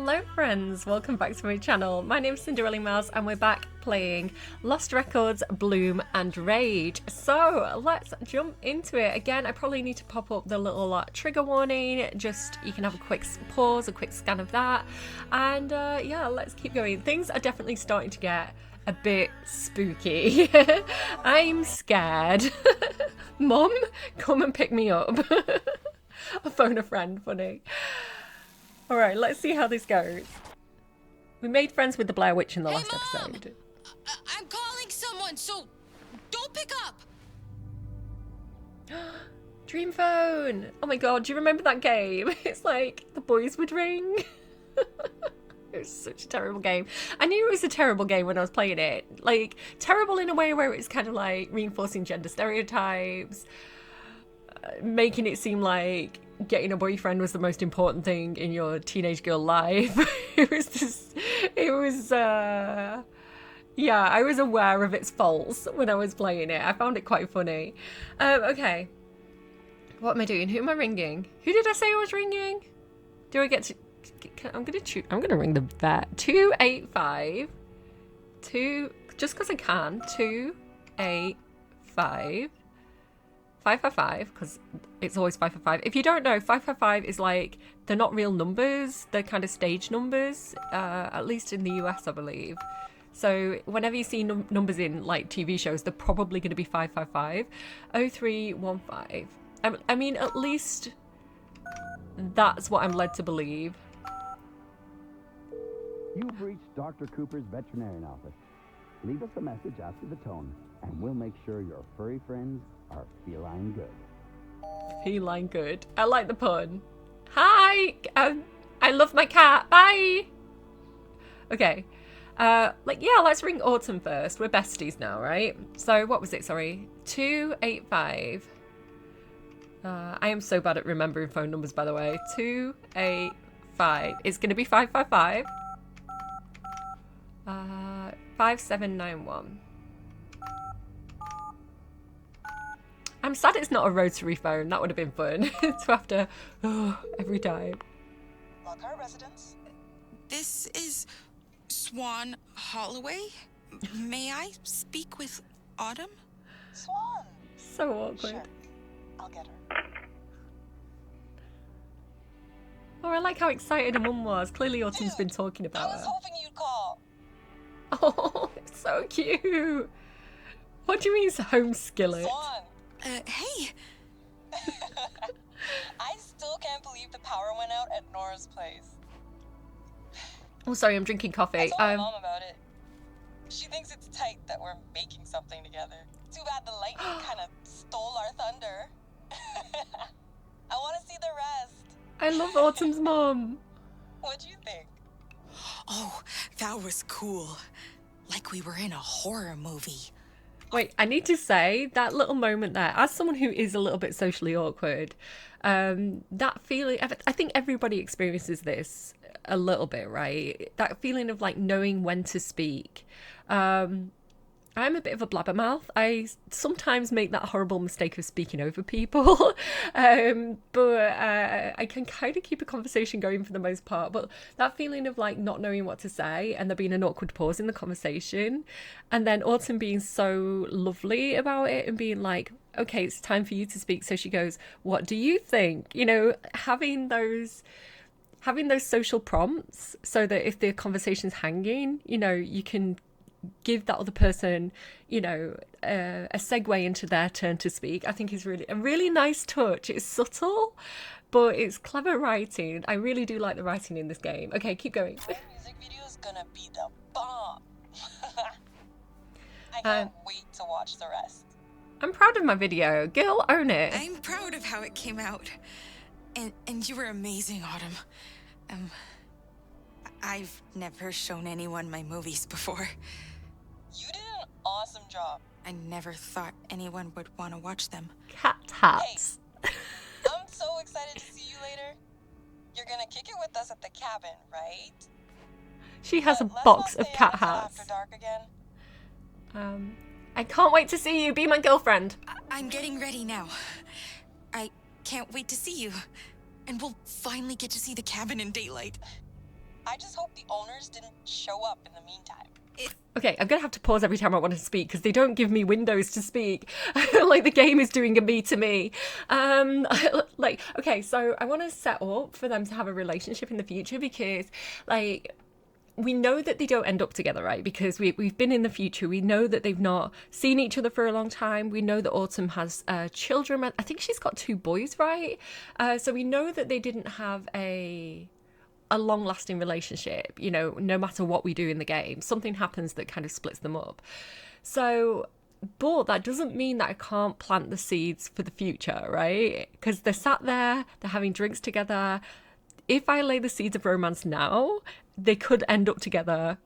Hello friends, welcome back to my channel. My name's Cinderellimouse and we're back playing Lost Records, Bloom and Rage. So let's jump into it. Again, I probably need to pop up the little trigger warning, just you can have a quick pause, a quick scan of that. And yeah, let's keep going. Things are definitely starting to get a bit spooky. I'm scared. Mum, come and pick me up. I'll phone a friend, funny. Alright, let's see how this goes. We made friends with the Blair Witch in the last episode. I'm calling someone, so don't pick up. Dream phone! Oh my god, do you remember that game? It's like the boys would ring. It was such a terrible game. I knew it was a terrible game when I was playing it. Like, terrible in a way where it's kind of like reinforcing gender stereotypes, making it seem like getting a boyfriend was the most important thing in your teenage girl life. Yeah, I was aware of its faults when I was playing it. I found it quite funny. Okay. What am I doing? Who am I ringing? Who did I say I was ringing? Do I get to... I'm gonna ring the vet. 285 just because I can. 285 555, because it's always 555. If you don't know, 555 is like, they're not real numbers, they're kind of stage numbers, at least in the US, I believe. So whenever you see numbers in like TV shows, they're probably going to be 555. 0315. I mean, at least that's what I'm led to believe. You've reached Dr. Cooper's veterinarian office. Leave us a message after the tone, and we'll make sure your furry friends are feline good. Feline good. I like the pun. Hi! I love my cat. Bye! Okay. Yeah, let's ring Autumn first. We're besties now, right? So, what was it? Sorry. 285. I am so bad at remembering phone numbers, by the way. 285. It's going to be 555. 5791. I'm sad it's not a rotary phone. That would have been fun to have to every time. Lockhart residence. This is Swan Holloway. May I speak with Autumn? Swan. So awkward. Sure. I'll get her. Oh, I like how excited her mum was. Clearly Autumn's been talking I about was her. hoping you'd call. Oh, it's so cute. What do you mean it's a home skillet? Swan. Hey. I still can't believe the power went out at Nora's place. Oh, sorry, I'm drinking coffee. I told my mom about it. She thinks it's tight that we're making something together. Too bad the lightning kind of stole our thunder. I want to see the rest. I love Autumn's mum. What do you think? Oh, that was cool. Like we were in a horror movie. Wait, I need to say that little moment there, as someone who is a little bit socially awkward, that feeling, I think everybody experiences this a little bit, right? That feeling of like knowing when to speak. I'm a bit of a blabbermouth. I sometimes make that horrible mistake of speaking over people, but I can kind of keep a conversation going for the most part. But that feeling of like not knowing what to say and there being an awkward pause in the conversation, and then Autumn being so lovely about it and being like, okay, it's time for you to speak. So she goes, what do you think? You know, having those social prompts so that if the conversation's hanging, you know, you can give that other person, you know, a segue into their turn to speak, I think is really a really nice touch. It's subtle, but it's clever writing. I really do like the writing in this game. Okay, keep going. The music video is gonna be the bomb. I can't wait to watch the rest. I'm proud of my video. Girl, own it. I'm proud of how it came out. And you were amazing, Autumn. I've never shown anyone my movies before. You did an awesome job. I never thought anyone would want to watch them. Cat hats. I'm so excited to see you later. You're gonna kick it with us at the cabin, right? She has a Let's box not of stay cat out until hats. After dark again. I can't wait to see you. Be my girlfriend. I'm getting ready now. I can't wait to see you. And we'll finally get to see the cabin in daylight. I just hope the owners didn't show up in the meantime. Okay, I'm gonna have to pause every time I want to speak because they don't give me windows to speak. Like the game is doing a me to me. Like, okay, so I want to set up for them to have a relationship in the future because, like, we know that they don't end up together, right? Because we've been in the future. We know that they've not seen each other for a long time. We know that Autumn has children. I think she's got 2 boys, right? So we know that they didn't have a long-lasting relationship, you know, no matter what we do in the game. Something happens that kind of splits them up. So, but that doesn't mean that I can't plant the seeds for the future, right? Because they're sat there, they're having drinks together. If I lay the seeds of romance now, they could end up together,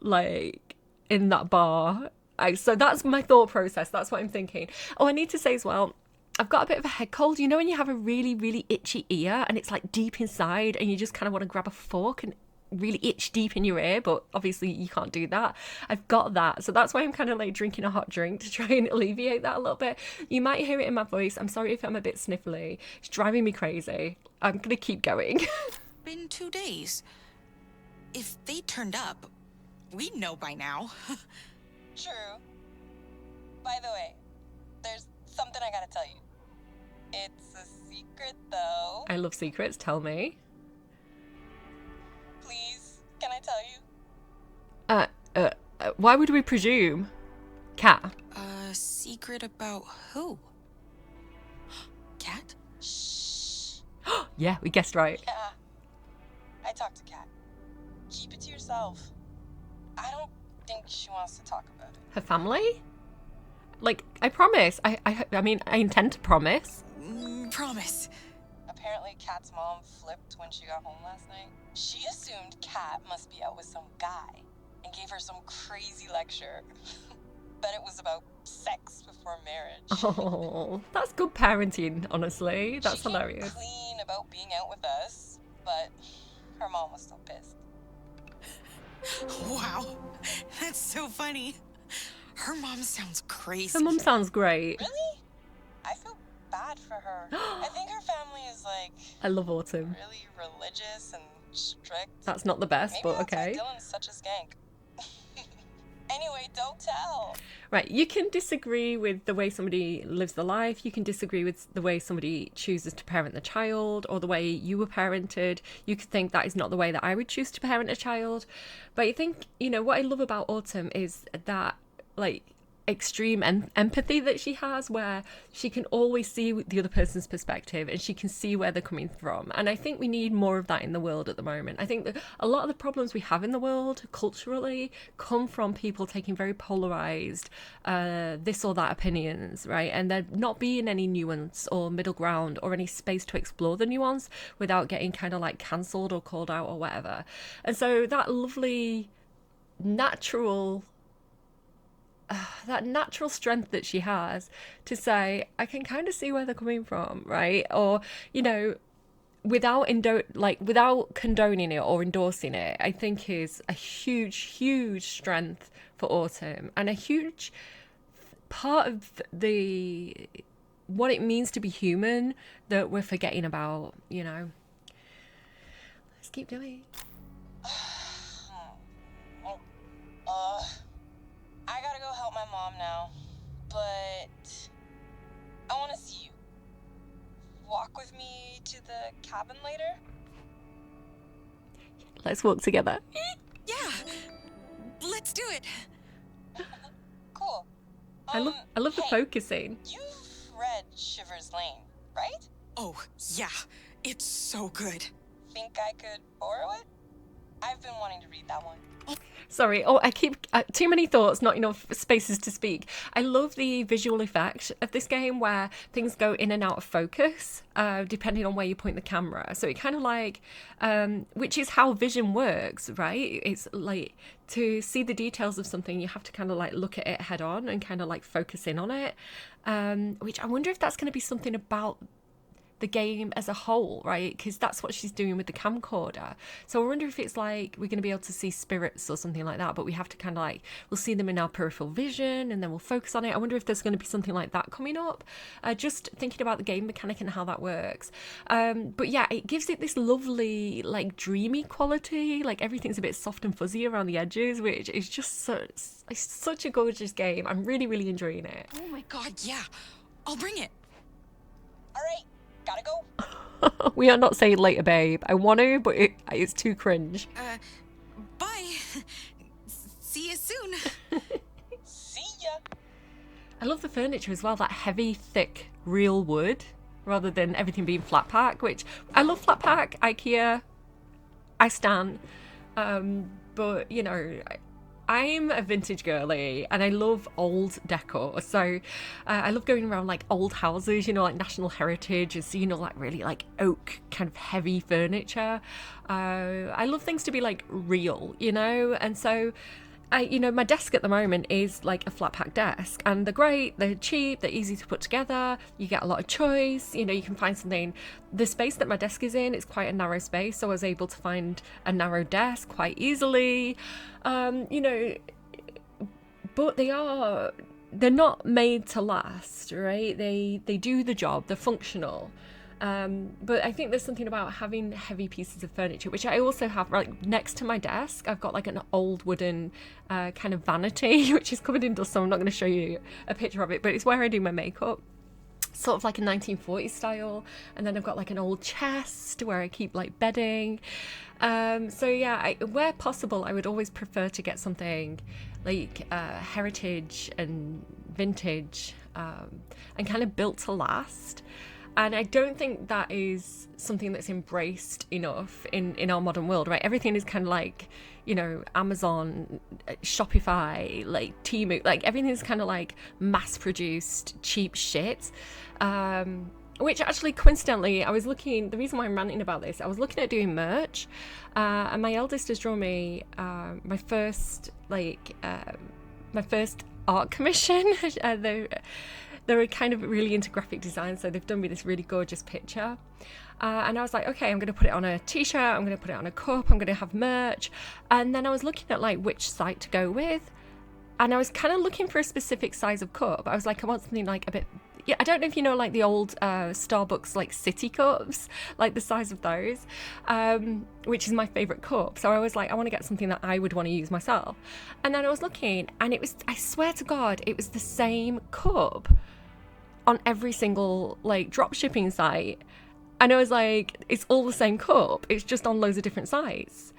like, in that bar. So that's my thought process. That's what I'm thinking. Oh, I need to say as well, I've got a bit of a head cold. You know when you have a really, really itchy ear and it's like deep inside and you just kind of want to grab a fork and really itch deep in your ear, but obviously you can't do that. I've got that. So that's why I'm kind of like drinking a hot drink to try and alleviate that a little bit. You might hear it in my voice. I'm sorry if I'm a bit sniffly. It's driving me crazy. I'm going to keep going. Been 2 days. If they turned up, we'd know by now. True. By the way, there's something I gotta tell you. It's a secret, though. I love secrets. Tell me. Please, can I tell you? Why would we presume? Cat. A secret about who? Cat? Shh. Yeah, we guessed right. Yeah. I talked to Kat. Keep it to yourself. I don't think she wants to talk about it. Her family? Like, I promise. I mean, I intend to promise. Promise. Apparently, Kat's mom flipped when she got home last night. She assumed Kat must be out with some guy and gave her some crazy lecture. Bet it was about sex before marriage. Oh, that's good parenting, honestly. That's she came hilarious. clean about being out with us, but her mom was still pissed. Wow, that's so funny. Her mom sounds crazy. Her mum sounds great. Really? I feel bad for her. I think her family is like I love Autumn. really religious and strict. That's not the best, Maybe but that's okay. why Dylan's such a skank. Anyway, don't tell. Right, you can disagree with the way somebody lives their life. You can disagree with the way somebody chooses to parent the child or the way you were parented. You could think that is not the way that I would choose to parent a child. But I think, you know, what I love about Autumn is that, like, extreme empathy that she has, where she can always see the other person's perspective and she can see where they're coming from. And I think we need more of that in the world at the moment. I think that a lot of the problems we have in the world culturally come from people taking very polarized this or that opinions, right? And there not being any nuance or middle ground or any space to explore the nuance without getting kind of like cancelled or called out or whatever. And so that lovely natural strength that she has to say, I can kind of see where they're coming from, right? Or, you know, without condoning it or endorsing it, I think is a huge strength for Autumn and a huge part of what it means to be human that we're forgetting about, you know. Let's keep doing. I gotta go help my mom now, but I want to see you. Walk with me to the cabin later? Let's walk together. Yeah, let's do it. Cool. I love the hey, focusing. You've read Shiver's Lane, right? Oh, yeah, it's so good. Think I could borrow it? I've been wanting to read that one. Sorry. Oh, I keep too many thoughts, not enough spaces to speak. I love the visual effect of this game where things go in and out of focus depending on where you point the camera. So it kind of like, which is how vision works, right? It's like to see the details of something, you have to kind of like look at it head on and kind of like focus in on it. Which I wonder if that's going to be something about the game as a whole, right? Because that's what she's doing with the camcorder. So I wonder if it's like we're going to be able to see spirits or something like that, but we have to kind of like, we'll see them in our peripheral vision and then we'll focus on it. I wonder if there's going to be something like that coming up. Just thinking about the game mechanic and how that works. But yeah, it gives it this lovely, like, dreamy quality. Like, everything's a bit soft and fuzzy around the edges, which is just such a gorgeous game. I'm really, really enjoying it. Oh my god, yeah. I'll bring it. All right, gotta go. We are not saying later, babe. I want to, but it's too cringe. Bye. See you soon. See ya. I love the furniture as well, that heavy, thick, real wood, rather than everything being flat pack, which I love flat pack, IKEA, I stan. But, you know, I'm a vintage girly and I love old decor. So I love going around like old houses, you know, like National Heritage, and seeing all that really like oak kind of heavy furniture. I love things to be like real, you know, and so my desk at the moment is like a flat pack desk, and they're great, they're cheap, they're easy to put together, you get a lot of choice, you know, you can find something. The space that my desk is in, it's quite a narrow space, so I was able to find a narrow desk quite easily, but they're not made to last, right? They do the job, they're functional. But I think there's something about having heavy pieces of furniture, which I also have right next to my desk. I've got like an old wooden kind of vanity, which is covered in dust, so I'm not going to show you a picture of it, but it's where I do my makeup. Sort of like a 1940s style. And then I've got like an old chest where I keep like bedding. So yeah, where possible, I would always prefer to get something like heritage and vintage and kind of built to last. And I don't think that is something that's embraced enough in our modern world, right? Everything is kind of like, you know, Amazon, Shopify, like Temu, like everything is kind of like mass-produced cheap shit. Which actually, coincidentally, the reason why I'm ranting about this, I was looking at doing merch, and my eldest has drawn me my first art commission. They're kind of really into graphic design, so they've done me this really gorgeous picture. And I was like, okay, I'm going to put it on a t-shirt, I'm going to put it on a cup, I'm going to have merch. And then I was looking at like which site to go with. And I was kind of looking for a specific size of cup. I was like, I want something like a bit... Yeah, I don't know if you know like the old Starbucks like city cups, like the size of those, which is my favourite cup. So I was like, I want to get something that I would want to use myself. And then I was looking, and it was, I swear to God, it was the same cup on every single like drop shipping site. And I was like, it's all the same cup, it's just on loads of different sites.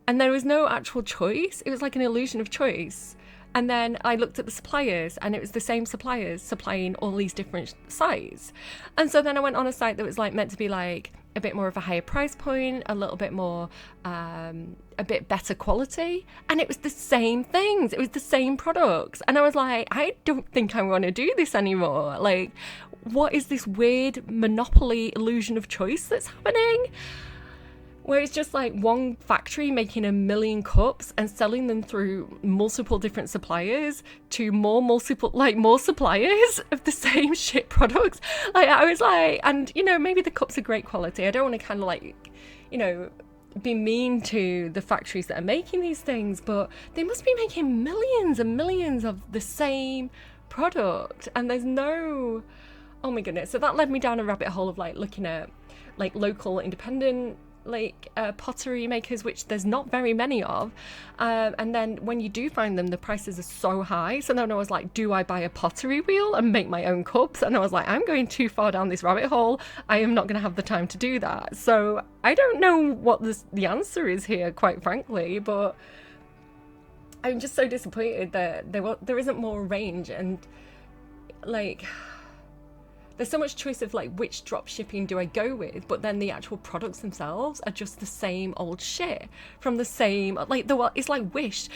And there was no actual choice. It was like an illusion of choice. And then I looked at the suppliers, and it was the same suppliers supplying all these different sites. And so then I went on a site that was like meant to be like a bit more of a higher price point, a little bit more, a bit better quality. And it was the same things. It was the same products. And I was like, I don't think I want to do this anymore. Like, what is this weird monopoly illusion of choice that's happening? Where it's just like one factory making 1 million cups and selling them through multiple different suppliers to more suppliers of the same shit products. Like, I was like, and you know, maybe the cups are great quality. I don't want to kind of like, you know, be mean to the factories that are making these things, but they must be making millions and millions of the same product, and there's no... Oh my goodness. So that led me down a rabbit hole of like looking at like local independent pottery makers, which there's not very many of, and then when you do find them, the prices are so high. So then I was like, do I buy a pottery wheel and make my own cups? And I was like, I'm going too far down this rabbit hole. I am not going to have the time to do that. So I don't know what the answer is here, quite frankly, but I'm just so disappointed that there isn't more range, and like there's so much choice of like which drop shipping do I go with, but then the actual products themselves are just the same old shit from the same, like it's like Wish.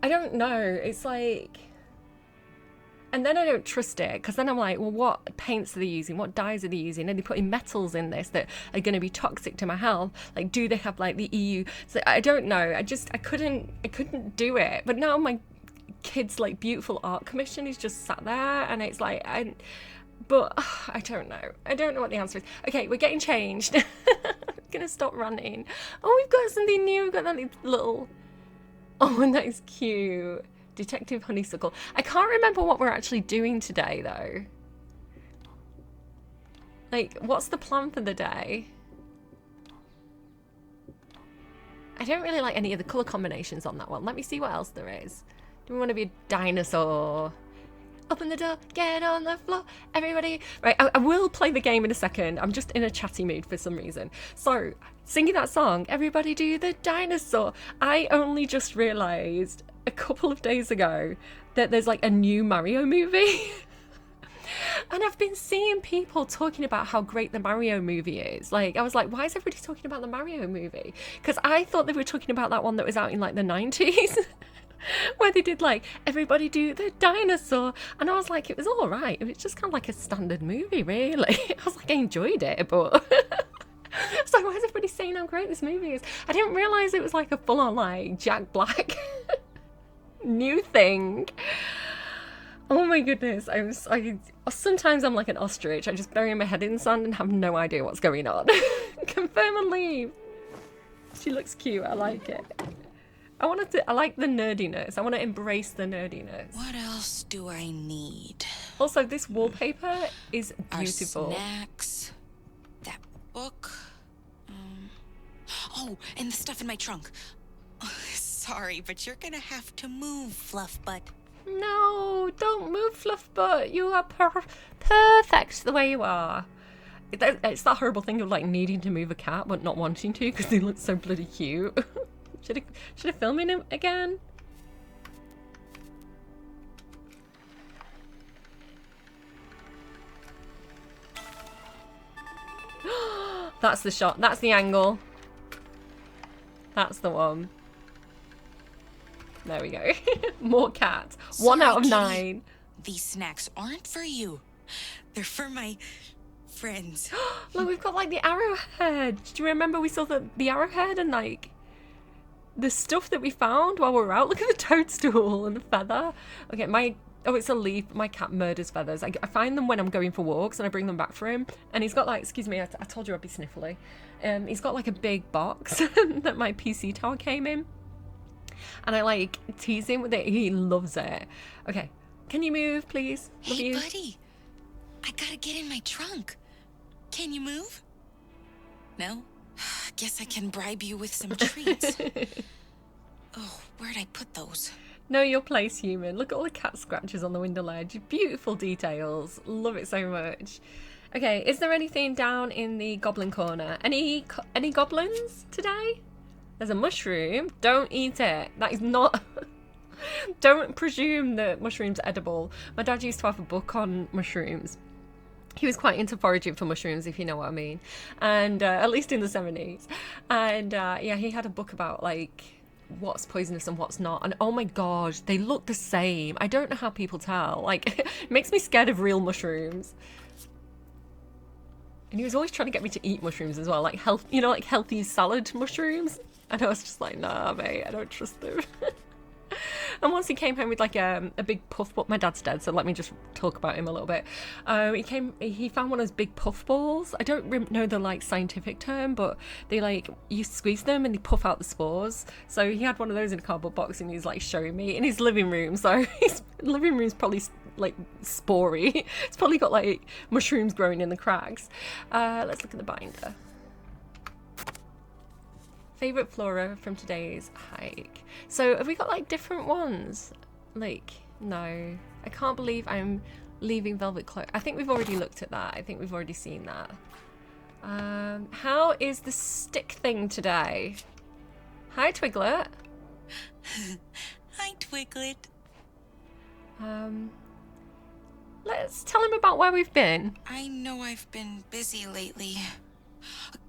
I don't know. It's like, and then I don't trust it, because then I'm like, well, what paints are they using? What dyes are they using? Are they putting metals in this that are going to be toxic to my health? Like, do they have like the EU? So I don't know. I couldn't do it. But now my kid's like beautiful art commission is just sat there, and it's like But I don't know. I don't know what the answer is. Okay, we're getting changed. I'm gonna stop running. Oh, we've got something new. We've got that little... Oh, and that is cute. Detective Honeysuckle. I can't remember what we're actually doing today, though. Like, what's the plan for the day? I don't really like any of the colour combinations on that one. Let me see what else there is. Do we want to be a dinosaur? Open the door, get on the floor, everybody. Right, I will play the game in a second. I'm just in a chatty mood for some reason. So, singing that song, Everybody Do the Dinosaur. I only just realised a couple of days ago that there's like a new Mario movie. And I've been seeing people talking about how great the Mario movie is. Like, I was like, why is everybody talking about the Mario movie? Because I thought they were talking about that one that was out in like the 90s. Where they did like Everybody Do the Dinosaur, and I was like, it was all right. It was just kind of like a standard movie, really. I was like, I enjoyed it, but it's like, why is everybody saying how great this movie is? I didn't realize it was like a full-on like Jack Black new thing. Oh my goodness, sometimes I'm like an ostrich. I just bury my head in the sand and have no idea what's going on. Confirm and leave. She looks cute. I like it. I like the nerdiness. I want to embrace the nerdiness. What else do I need? Also, this wallpaper is beautiful. Our snacks, that book. Oh, and the stuff in my trunk. Sorry, but you're gonna have to move, Fluffbutt. No, don't move, Fluffbutt. You are perfect the way you are. It's that horrible thing of like needing to move a cat but not wanting to because they look so bloody cute. Should I film him again? That's the shot. That's the angle. That's the one. There we go. More cats. Sorry, 1 out of Kitty. 9. These snacks aren't for you. They're for my friends. Look, we've got like the arrowhead. Do you remember we saw the arrowhead and like the stuff that we found while we were out? Look at the toadstool and the feather. Okay, it's a leaf. My cat murders feathers. I find them when I'm going for walks and I bring them back for him. And he's got like, excuse me, I told you I'd be sniffly. He's got like a big box that my PC tower came in. And I like tease him with it. He loves it. Okay, can you move, please? Love Hey, you. buddy. I gotta get in my trunk. Can you move? No? Guess I can bribe you with some treats. Oh, where'd I put those? Know your place, human. Look at all the cat scratches on the window ledge. Beautiful details. Love it so much. Okay, is there anything down in the goblin corner? Any goblins today? There's a mushroom. Don't eat it. That is not... Don't presume that mushrooms are edible. My dad used to have a book on mushrooms. He was quite into foraging for mushrooms, if you know what I mean. And at least in the 70s. And yeah, he had a book about like what's poisonous and what's not. And oh my god, they look the same. I don't know how people tell. Like, it makes me scared of real mushrooms. And he was always trying to get me to eat mushrooms as well, like like healthy salad mushrooms. And I was just like, nah, mate, I don't trust them. And once he came home with like a big puff ball. My dad's dead, so let me just talk about him a little bit. He found one of those big puff balls. I don't know the like scientific term, but they like, you squeeze them and they puff out the spores. So he had one of those in a cardboard box and he's like showing me in his living room. So his living room's probably like spory. It's probably got like mushrooms growing in the cracks. Let's look at the binder. Favorite flora from today's hike. So have we got like different ones? Like, no. I can't believe I'm leaving Velvet Cloak. I think we've already looked at that. I think we've already seen that. How is the stick thing today? Hi, Twiglet. Hi, Twiglet. Let's tell him about where we've been. I know I've been busy lately.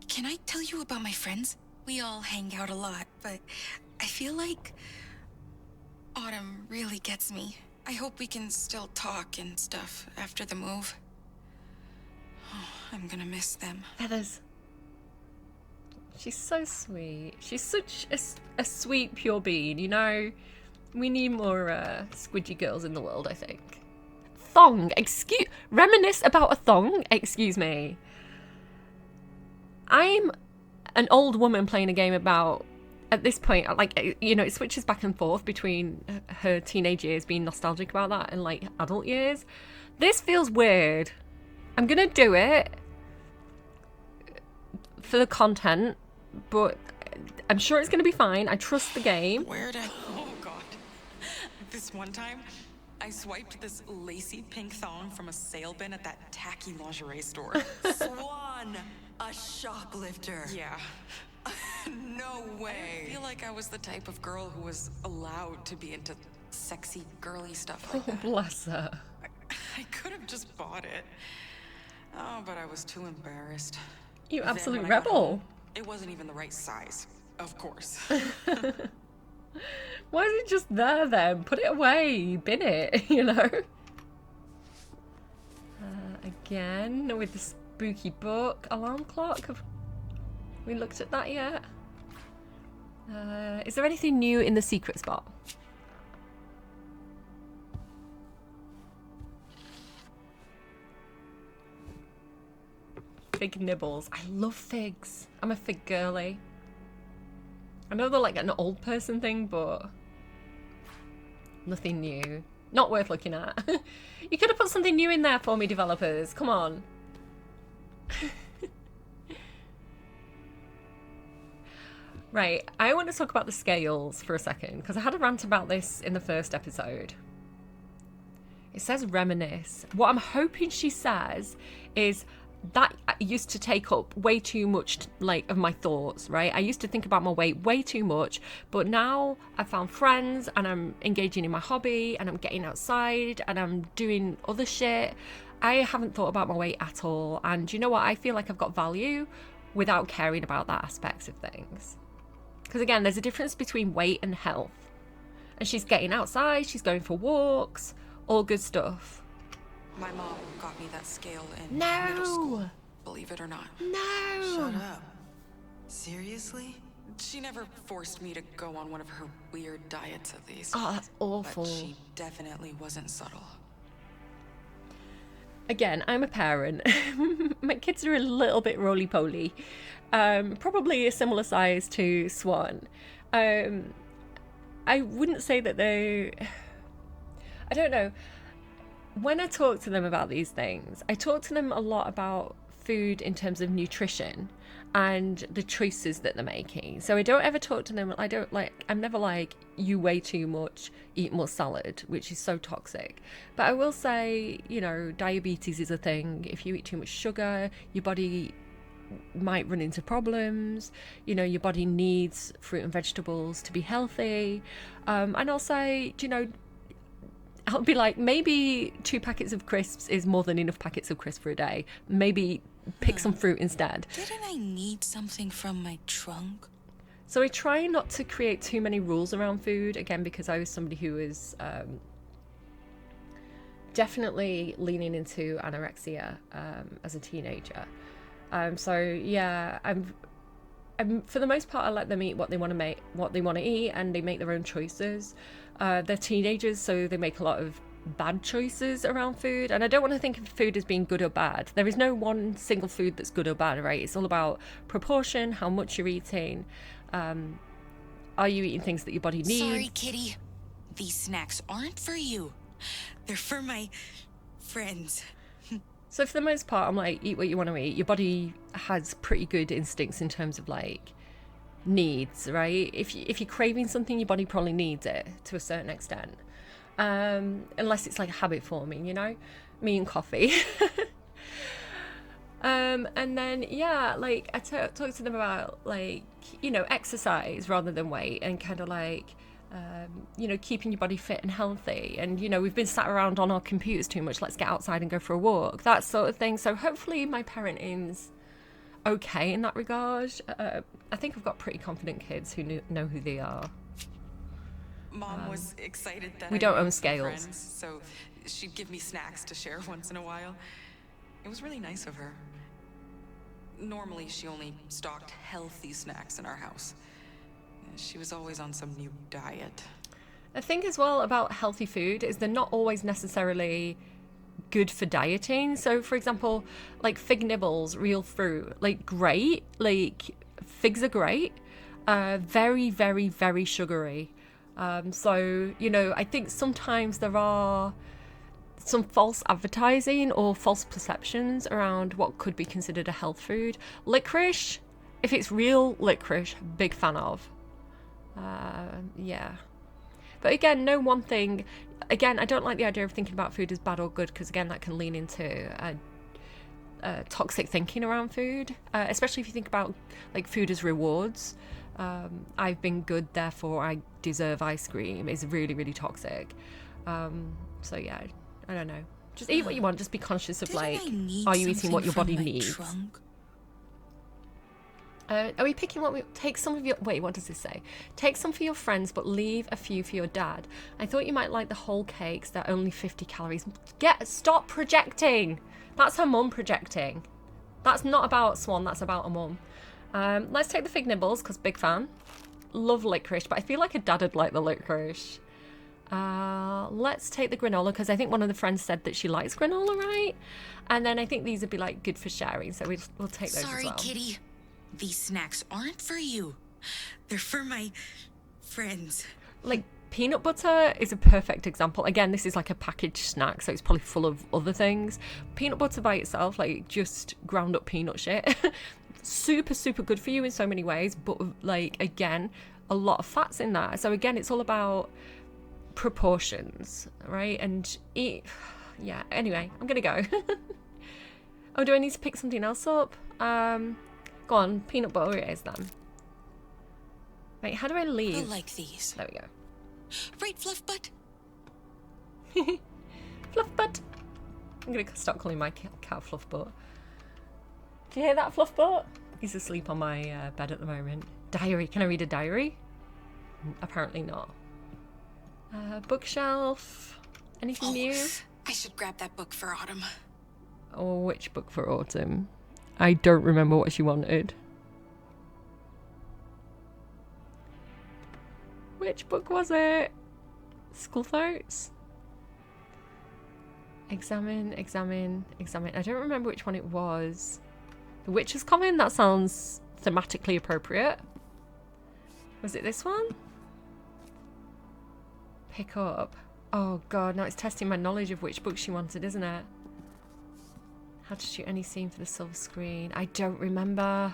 Can I tell you about my friends? We all hang out a lot, but I feel like Autumn really gets me. I hope we can still talk and stuff after the move. Oh, I'm gonna miss them. Feathers. She's so sweet. She's such a sweet, pure being, you know? We need more squidgy girls in the world, I think. thong. Reminisce about a thong? Excuse me. I'm an old woman playing a game about, at this point, like, you know, it switches back and forth between her teenage years being nostalgic about that and, like, adult years. This feels weird. I'm gonna do it for the content, but I'm sure it's gonna be fine. I trust the game. Oh god. This one time, I swiped this lacy pink thong from a sale bin at that tacky lingerie store. Swan, a shoplifter. Yeah. No way. I feel like I was the type of girl who was allowed to be into sexy, girly stuff like Oh, that. bless her. I could have just bought it. Oh, but I was too embarrassed. You Then absolute when I got rebel. home, it wasn't even the right size, of course. Why is it just there then? Put it away. Bin it, you know? Again, with the spooky book. Alarm clock. Have we looked at that yet? Is there anything new in the secret spot? Fig nibbles. I love figs. I'm a fig girly. I know they're like an old person thing, but nothing new. Not worth looking at. You could have put something new in there for me, developers. Come on. Right, I want to talk about the scales for a second, because I had a rant about this in the first episode. It says reminisce. What I'm hoping she says is that used to take up way too much, like, of my thoughts, right? I used to think about my weight way too much, but now I've found friends and I'm engaging in my hobby and I'm getting outside and I'm doing other shit. I haven't thought about my weight at all, and you know what? I feel like I've got value without caring about that aspect of things. Because again, there's a difference between weight and health. And she's getting outside, she's going for walks, all good stuff. My mom got me that scale in middle school, No! believe it or not. No! Shut up. Seriously? She never forced me to go on one of her weird diets, at least. Oh, that's awful. But she definitely wasn't subtle. Again, I'm a parent. My kids are a little bit roly-poly. Probably a similar size to Swan. I wouldn't say that they... I don't know. When I talk to them about these things, I talk to them a lot about food in terms of nutrition and the choices that they're making. So I don't ever talk to them, I'm never like, you weigh too much, eat more salad, which is so toxic. But I will say, you know, diabetes is a thing. If you eat too much sugar, your body might run into problems. You know, your body needs fruit and vegetables to be healthy. And I'll say, you know, I'll be like, maybe 2 packets of crisps is more than enough packets of crisps for a day. Maybe pick some fruit instead. Didn't I need something from my trunk? So I try not to create too many rules around food, again, because I was somebody who was definitely leaning into anorexia as a teenager. So yeah, I'm for the most part, I let them eat what they want to eat, and they make their own choices. They're teenagers, so they make a lot of bad choices around food, and I don't want to think of food as being good or bad. There is no one single food that's good or bad, right? It's all about proportion, how much you're eating. Are you eating things that your body needs? Sorry, kitty. These snacks aren't for you. They're for my friends. So for the most part, I'm like, eat what you want to eat. Your body has pretty good instincts in terms of like needs, right? If you're craving something, your body probably needs it to a certain extent. Unless it's like habit forming, you know? Me and coffee. And then, yeah, like I talk to them about like, you know, exercise rather than weight, and kind of like, you know, keeping your body fit and healthy. And, you know, we've been sat around on our computers too much. Let's get outside and go for a walk, that sort of thing. So hopefully my parenting's okay in that regard. I think I've got pretty confident kids who know who they are. Mom was excited that we I don't made own some scales. friends, so she'd give me snacks to share once in a while. It was really nice of her. Normally, she only stocked healthy snacks in our house. She was always on some new diet. The thing as well about healthy food is they're not always necessarily good for dieting. So for example, like fig nibbles, real fruit, like great, like figs are great. Very, very, very sugary. So, you know, I think sometimes there are some false advertising or false perceptions around what could be considered a health food. Licorice, if it's real licorice, big fan of. Yeah. But again, know one thing. Again, I don't like the idea of thinking about food as bad or good, because again, that can lean into toxic thinking around food, especially if you think about like food as rewards. I've been good, therefore I deserve ice cream is really, really toxic. So yeah, I don't know. Just eat what you want. Just be conscious of like, are you eating what your body needs? Trunk? Are we picking what we take some of your wait, what does this say? Take some for your friends but leave a few for your dad. I thought you might like the whole cakes, they're only 50 calories. Stop projecting. That's her mum projecting. That's not about Swan, that's about a mum. Let's take the fig nibbles, because big fan. Love licorice, but I feel like a dad would like the licorice. Let's take the granola, because I think one of the friends said that she likes granola, right? And then I think these would be like good for sharing, so we'll take those as well. Sorry, Kitty. These snacks aren't for you. They're for my friends. Like peanut butter is a perfect example. Again, this is like a packaged snack, so it's probably full of other things. Peanut butter by itself, like just ground up peanut shit, super, super good for you in so many ways, but like, again, a lot of fats in that. So again, it's all about proportions, right? And yeah, anyway, I'm gonna go. Oh, do I need to pick something else up? Go on, peanut butter it is then. Wait, how do I leave? I like these. There we go. Right, Fluff Butt? Fluff butt. I'm gonna start calling my cat Fluff butt. Do you hear that, Fluff butt? He's asleep on my bed at the moment. Diary. Can I read a diary? Apparently not. Bookshelf. Anything new? I should grab that book for Autumn. Or which book for Autumn? I don't remember what she wanted. Which book was it? School notes? Examine. I don't remember which one it was. The Witch is Coming? That sounds thematically appropriate. Was it this one? Pick up. Oh god, now it's testing my knowledge of which book she wanted, isn't it? How to shoot any scene for the silver screen. I don't remember.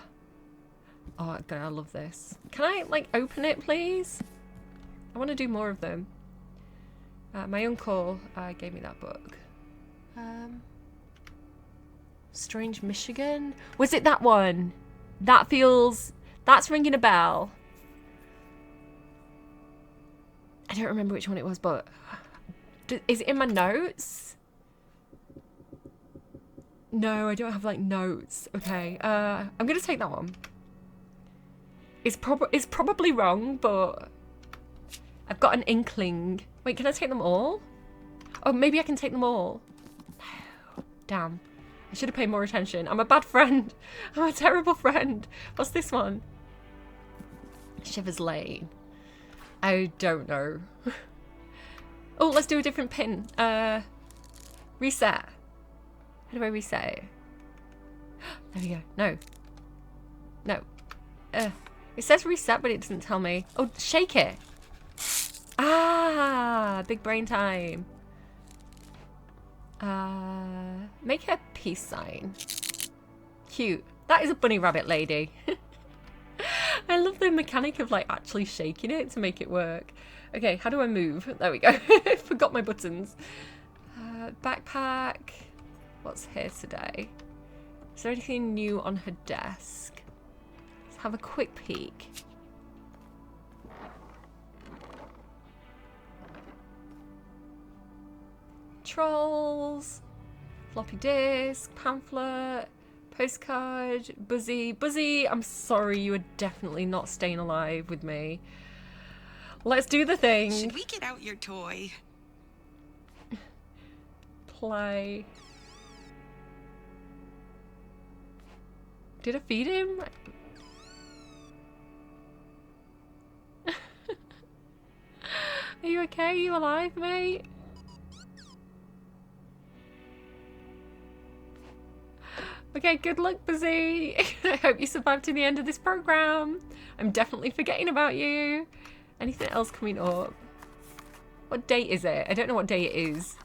Oh god, I love this. Can I like open it, please? I want to do more of them. My uncle gave me that book. Strange Michigan? Was it that one? That's ringing a bell. I don't remember which one it was, but is it in my notes? No, I don't have like notes. Okay, I'm gonna take that one. It's probably wrong, but I've got an inkling. Wait, can I take them all? Oh, maybe I can take them all. No, damn. I should have paid more attention. I'm a bad friend. I'm a terrible friend. What's this one? Shivers Lane. I don't know. Oh, let's do a different pin. Reset. How do I reset it? There we go. No. No. It says reset, but it doesn't tell me. Oh, shake it. Ah, big brain time. Make a peace sign. Cute. That is a bunny rabbit lady. I love the mechanic of like actually shaking it to make it work. Okay, how do I move? There we go. Forgot my buttons. Backpack. What's here today? Is there anything new on her desk? Let's have a quick peek. Trolls, floppy disk, pamphlet, postcard, Buzzy. Buzzy, I'm sorry, you are definitely not staying alive with me. Let's do the thing. Should we get out your toy? Play. Did I feed him? Are you okay? Are you alive, mate? Okay, good luck, Buzzy. I hope you survive to the end of this program. I'm definitely forgetting about you. Anything else coming up? What date is it? I don't know what day it is.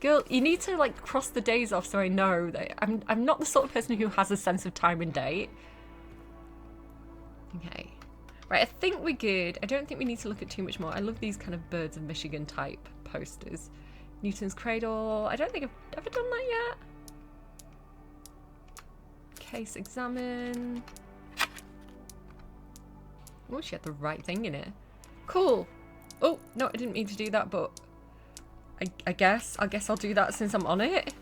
Girl, you need to like cross the days off so I know that I'm not the sort of person who has a sense of time and date. Okay. Right, I think we're good. I don't think we need to look at too much more. I love these kind of Birds of Michigan type posters. Newton's Cradle. I don't think I've ever done that yet. Case examine. Oh, she had the right thing in it. Cool. Oh, no, I didn't mean to do that, but I guess I'll do that since I'm on it.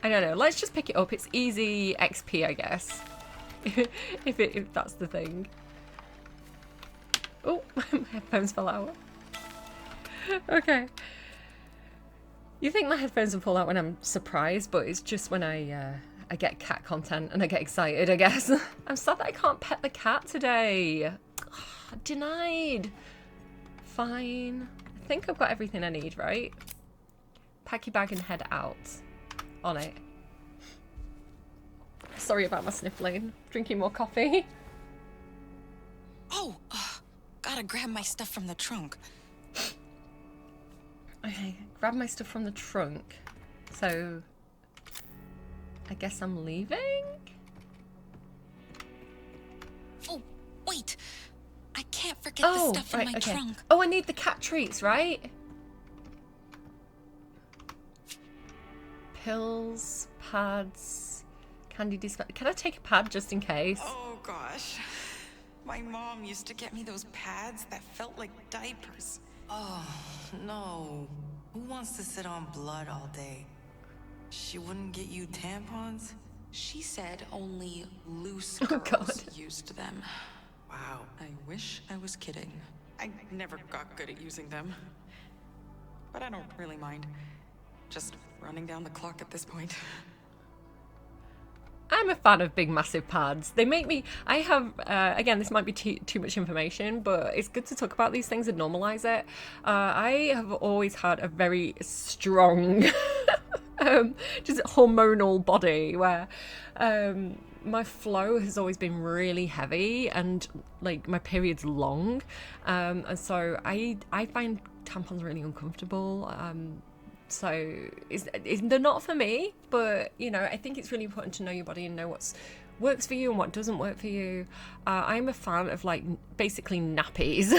I don't know. Let's just pick it up. It's easy XP, I guess. if that's the thing. Oh, my headphones fell out. Okay. You think my headphones will fall out when I'm surprised, but it's just when I get cat content and I get excited, I guess. I'm sad that I can't pet the cat today. Denied. Fine. I think I've got everything I need, right? Pack your bag and head out. On it. Sorry about my sniffling. Drinking more coffee. Oh, gotta grab my stuff from the trunk. Okay, grab my stuff from the trunk. So, I guess I'm leaving? Oh, wait. I can't forget the stuff in my trunk. Oh, I need the cat treats, right? Pills, pads, candy dispenser. Can I take a pad just in case? Oh gosh. My mom used to get me those pads that felt like diapers. Oh, no. Who wants to sit on blood all day? She wouldn't get you tampons? She said only loose Oh, girls God. used them. Wow. I wish I was kidding. I never got good at using them. But I don't really mind. Just running down the clock at this point. I'm a fan of big, massive pads. They make me... I have... again, this might be too much information, but it's good to talk about these things and normalize it. I have always had a very strong... just hormonal body where my flow has always been really heavy and like my period's long. And so I find tampons really uncomfortable. So they're not for me, but you know, I think it's really important to know your body and know what's works for you and what doesn't work for you. I'm a fan of like basically nappies,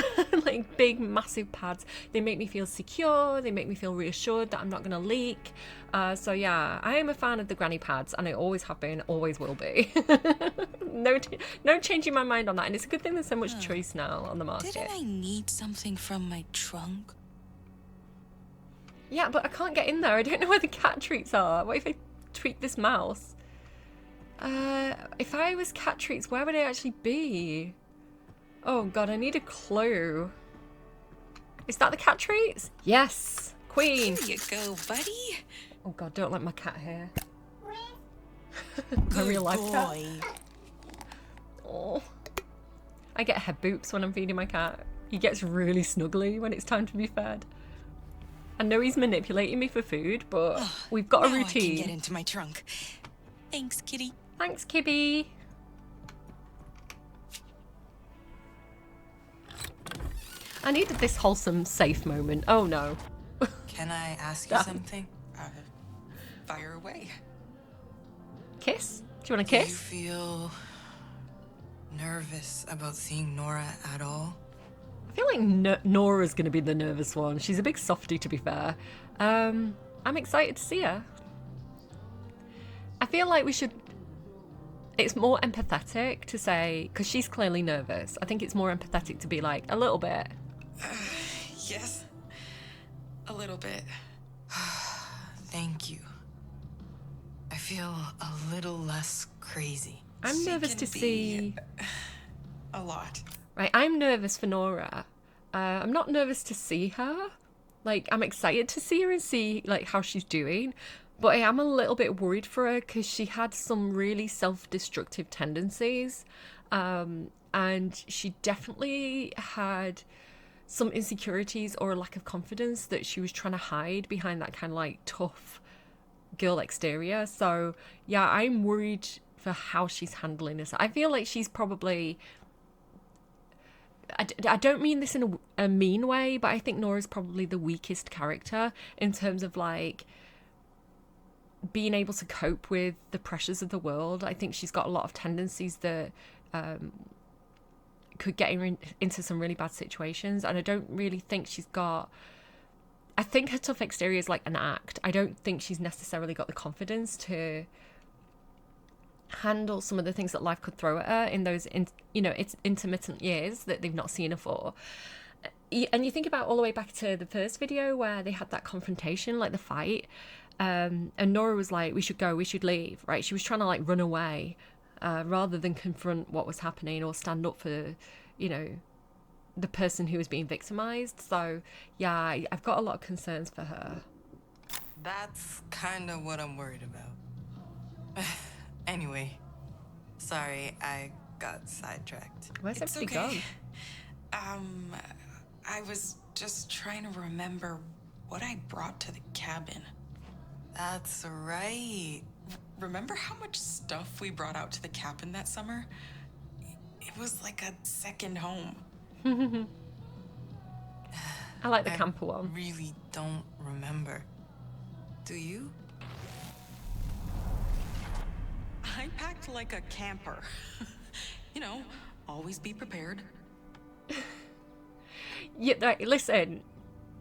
like big massive pads. They make me feel secure, they make me feel reassured that I'm not gonna leak. So yeah, I am a fan of the granny pads and I always have been, always will be. No changing my mind on that, and it's a good thing there's so much choice now on the market. Didn't I need something from my trunk? Yeah, but I can't get in there. I don't know where the cat treats are. What if I treat this mouse? If I was cat treats, where would it actually be? Oh god, I need a clue. Is that the cat treats? Yes! Queen! Here you go, buddy. Oh god, don't let my cat hear. My Good real life cat. boy. Oh. I get head boops when I'm feeding my cat. He gets really snuggly when it's time to be fed. I know he's manipulating me for food, but we've got a Now I routine. can get into my trunk. Thanks, kitty. Thanks, Kibby. I needed this wholesome, safe moment. Oh no. Can I ask you something? Fire away. Kiss? Do you want a Do you kiss? feel nervous about seeing Nora at all? I feel like Nora's going to be the nervous one. She's a big softie, to be fair. I'm excited to see her. I feel like we should... It's more empathetic to say... Because she's clearly nervous. I think it's more empathetic to be like, a little bit. Yes. A little bit. Thank you. I feel a little less crazy. I'm She nervous can to see... A lot. Right, I'm nervous for Nora. I'm not nervous to see her. Like, I'm excited to see her and see, like, how she's doing. But I am a little bit worried for her because she had some really self-destructive tendencies. And she definitely had some insecurities or a lack of confidence that she was trying to hide behind that kind of like tough girl exterior. So yeah, I'm worried for how she's handling this. I feel like she's probably, I don't mean this in a mean way, but I think Nora's probably the weakest character in terms of like being able to cope with the pressures of the world. I think she's got a lot of tendencies that could get her into some really bad situations, and I don't really think she's got, I think her tough exterior is like an act. I don't think she's necessarily got the confidence to handle some of the things that life could throw at her in those it's intermittent years that they've not seen her for. And you think about all the way back to the first video where they had that confrontation, like the fight, and Nora was like, we should go, we should leave, right? She was trying to like run away rather than confront what was happening or stand up for, the person who was being victimized. So yeah, I've got a lot of concerns for her. That's kind of what I'm worried about. Anyway, sorry, I got sidetracked. Where's It's everybody okay. gone? I was just trying to remember what I brought to the cabin. That's right. Remember how much stuff we brought out to the cabin that summer? It was like a second home. I like the camper I one. really don't remember. Do you? I packed like a camper. Always be prepared. Yeah, like, listen,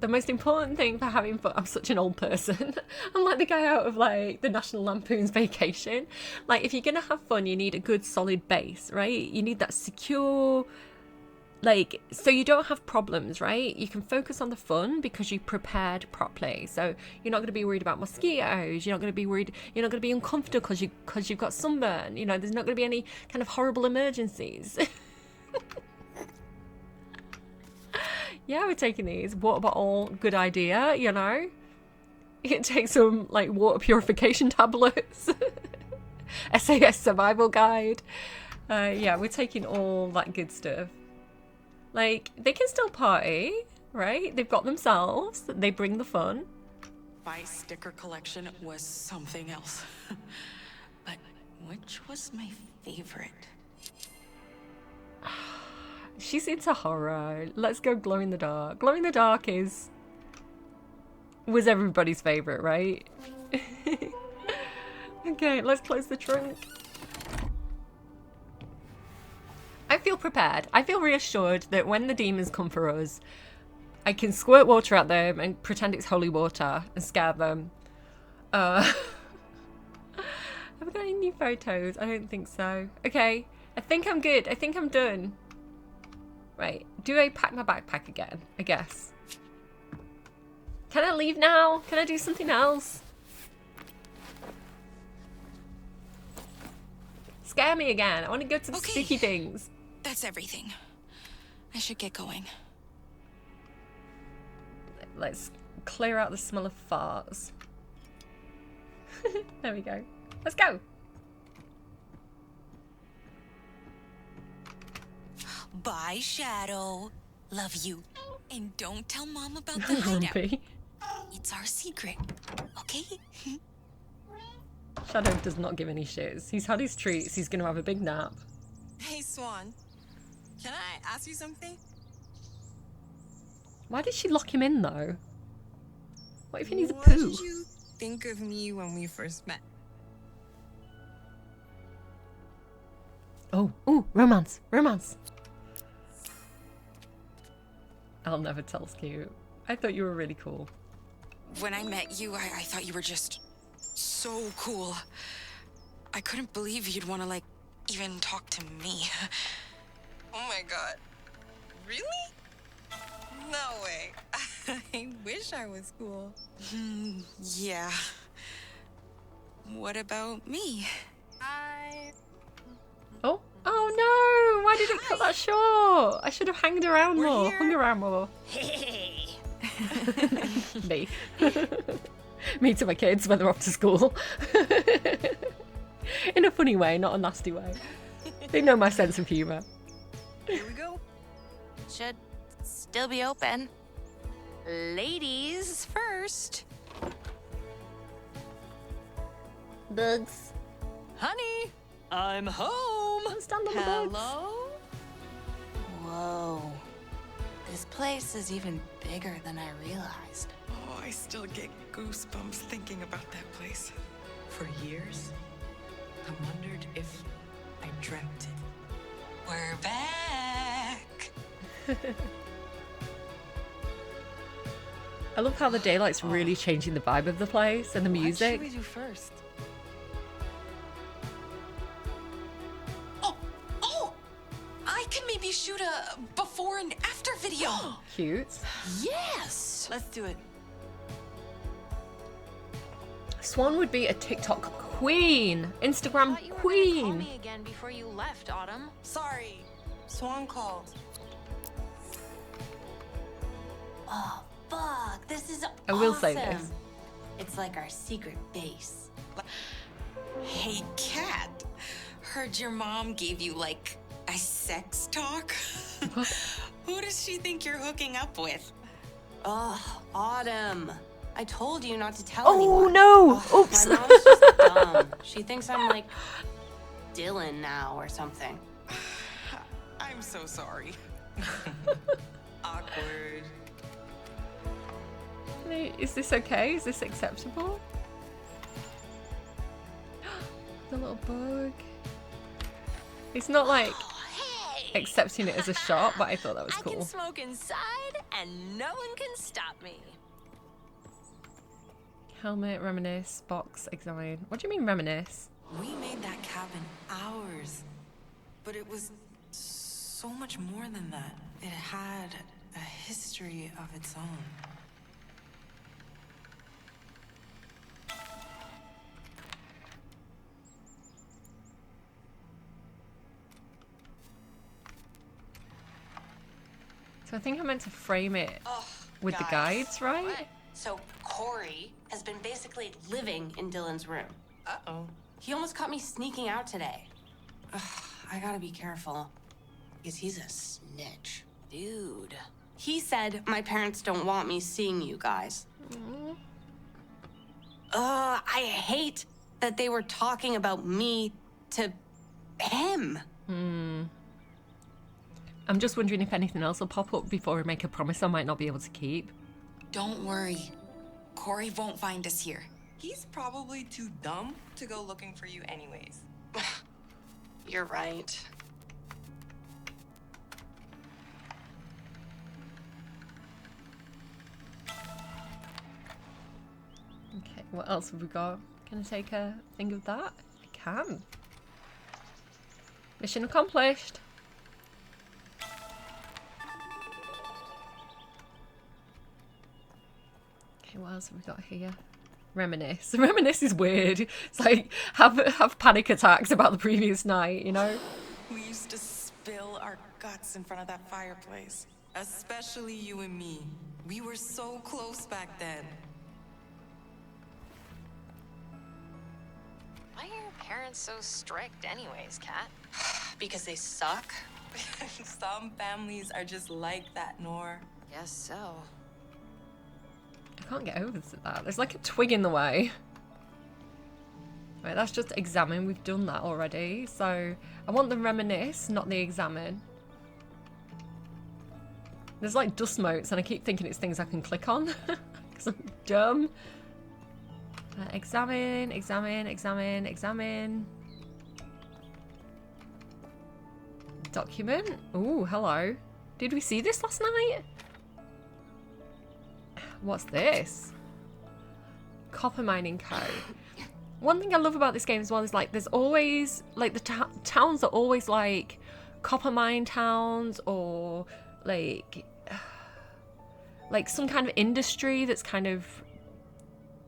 the most important thing for having fun, I'm such an old person. I'm like the guy out of like the National Lampoon's Vacation. Like, if you're gonna have fun, you need a good solid base, right? You need that secure, like, so you don't have problems, right? You can focus on the fun because you prepared properly. So you're not going to be worried about mosquitoes. You're not going to be worried. You're not going to be uncomfortable because you've got sunburn. There's not going to be any kind of horrible emergencies. Yeah, we're taking these. Water bottle, good idea, You can take some like water purification tablets. SAS survival guide. Yeah, we're taking all that good stuff. Like, they can still party, right? They've got themselves. They bring the fun. My sticker collection was something else. But which was my favorite? She's into horror. Let's go glow in the dark. Glow in the dark was everybody's favorite, right? Okay, let's close the trunk. I feel prepared. I feel reassured that when the demons come for us, I can squirt water at them and pretend it's holy water and scare them. Have I got any new photos? I don't think so. Okay, I think I'm good. I think I'm done. Right, do I pack my backpack again? I guess. Can I leave now? Can I do something else? Scare me again. I want to go to the Okay. sticky things. That's everything. I should get going. Let's clear out the smell of farts. There we go. Let's go. Bye, Shadow. Love you. And don't tell Mom about the hideout. Grumpy. It's our secret, okay? Shadow does not give any shits. He's had his treats. He's going to have a big nap. Hey, Swan. Can I ask you something? Why did she lock him in, though? What if he needs a What poo? did you think of me when we first met? Oh, ooh, romance. Romance. I'll never tell, Scoot. I thought you were really cool. When I met you, I thought you were just so cool. I couldn't believe you'd want to, even talk to me. Oh my god. Really? No way. I wish I was cool. Yeah. What about me? Oh, oh no! Why did it cut that short? I should have hanged around We're more. here. Hung around more. Me. Me to my kids when they're off to school. In a funny way, not a nasty way. They know my sense of humour. Here we go. Should still be open. Ladies first. Bugs. Honey, I'm home. Don't stand on the bugs. Hello? Whoa. This place is even bigger than I realized. Oh, I still get goosebumps thinking about that place. For years, I wondered if I dreamt it. We're back. I love how the daylight's really changing the vibe of the place and the music. What should we do first? Oh, I can maybe shoot a before and after video. Cute. Yes! Let's do it. Swan would be a TikTok queen, Instagram Thought you were gonna call queen. me again before you left, Autumn. Sorry, Swan called. Oh, fuck. This is I will say awesome. this. It's like our secret base. Hey, Kat. Heard your mom gave you, like, a sex talk? Who does she think you're hooking up with? Oh, Autumn. I told you not to tell Oh anyone. no! Oh, Oops. My mom's just dumb. She thinks I'm like Dylan now or something. I'm so sorry. Awkward. Is this okay? Is this acceptable? The little bug. It's not like Hey! accepting it as a shot, but I thought that was I can cool. smoke inside and no one can stop me. Helmet, reminisce, box, examine. What do you mean reminisce? We made that cabin ours, but it was so much more than that. It had a history of its own. So I think I meant to frame it Oh, with the guides, right? So Corey has been basically living in Dylan's room. Uh-oh. He almost caught me sneaking out today. Ugh, I gotta be careful. Because he's a snitch. Dude. He said my parents don't want me seeing you guys. I hate that they were talking about me to him. I'm just wondering if anything else will pop up before we make a promise I might not be able to keep. Don't worry. Corey won't find us here. He's probably too dumb to go looking for you anyways. You're right. Okay, what else have we got? Can I take a thing of that? I can. Mission accomplished. Okay, what else have we got here? Reminisce. Reminisce is weird. It's like have panic attacks about the previous night, you know? We used to spill our guts in front of that fireplace. Especially you and me. We were so close back then. Why are your parents so strict anyways, Kat? Because they suck? Some families are just like that, Nor. Guess so. I can't get over that. There's like a twig in the way. Right, that's just examine. We've done that already. So I want the reminisce, not the examine. There's like dust motes and I keep thinking it's things I can click on. Because I'm dumb. Examine, examine, examine, examine. Document. Ooh, hello. Did we see this last night? What's this? Copper mining code. One thing I love about this game as well is like there's always like the towns are always like copper mine towns or like some kind of industry that's kind of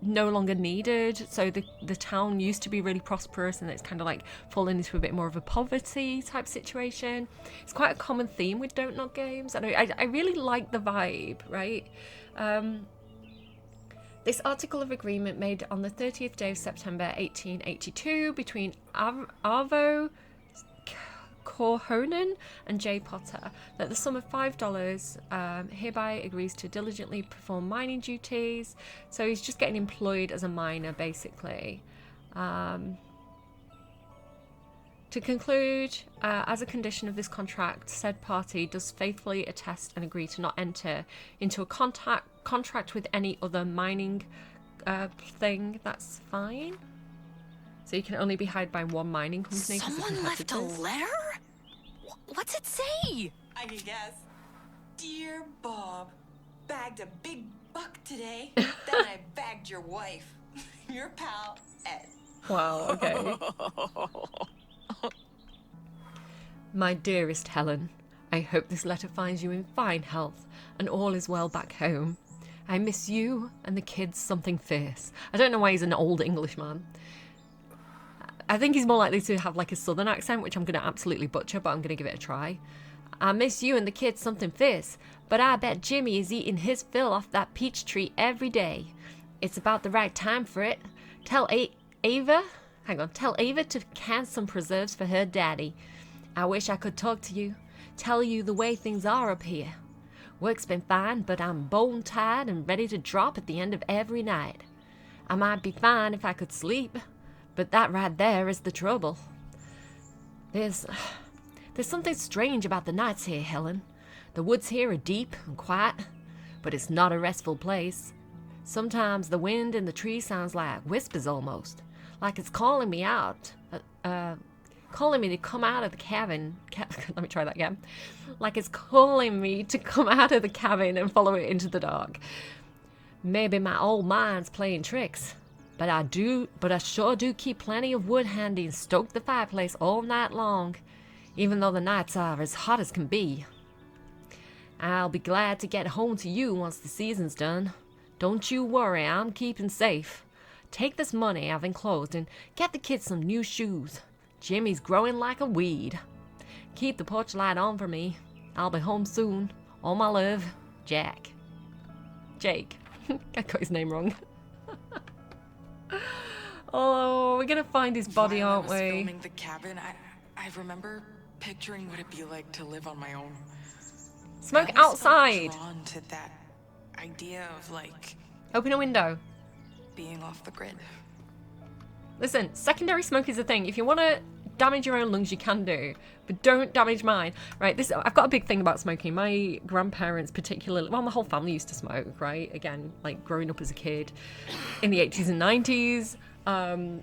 no longer needed. So the town used to be really prosperous and it's kind of like fallen into a bit more of a poverty type situation. It's quite a common theme with Don't Knock games. And I really like the vibe, right? This article of agreement made on the 30th day of September 1882 between Arvo Korhonen and Jay Potter that the sum of $5 hereby agrees to diligently perform mining duties. So he's just getting employed as a miner, basically. To conclude, as a condition of this contract, said party does faithfully attest and agree to not enter into a contract with any other mining thing. That's fine. So you can only be hired by one mining company. Someone left a letter? What's it say? I can guess. Dear Bob, bagged a big buck today. Then I bagged your wife. Your pal, Ed. Wow, okay. My dearest Helen, I hope this letter finds you in fine health and all is well back home. I miss you and the kids something fierce. I don't know why he's an old Englishman. I think he's more likely to have like a southern accent, which I'm going to absolutely butcher, but I'm going to give it a try. I miss you and the kids something fierce, but I bet Jimmy is eating his fill off that peach tree every day. It's about the right time for it. Tell Ava to can some preserves for her daddy. I wish I could talk to you, tell you the way things are up here. Work's been fine, but I'm bone tired and ready to drop at the end of every night. I might be fine if I could sleep, but that right there is the trouble. There's something strange about the nights here, Helen. The woods here are deep and quiet, but it's not a restful place. Sometimes the wind in the trees sounds like whispers almost, like it's calling me out, calling me to come out of the cabin. Let me try that again. Like it's calling me to come out of the cabin and follow it into the dark. Maybe my old mind's playing tricks, but I sure do keep plenty of wood handy and stoke the fireplace all night long, even though the nights are as hot as can be. I'll be glad to get home to you once the season's done. Don't you worry, I'm keeping safe. Take this money I've enclosed and get the kids some new shoes. Jimmy's growing like a weed. Keep the porch light on for me. I'll be home soon. All my love, Jack. Jake. I got his name wrong. Oh, we're gonna find his body, While aren't I was we? filming the cabin, I remember picturing what it'd be like to live on my own. Smoke I always felt outside. drawn to that idea of like Open a window. being off the grid. Listen, secondary smoke is a thing. If you want to damage your own lungs, you can do, but don't damage mine. Right, I've got a big thing about smoking. My grandparents particularly, well, my whole family used to smoke, right? Again, like growing up as a kid in the 80s and 90s,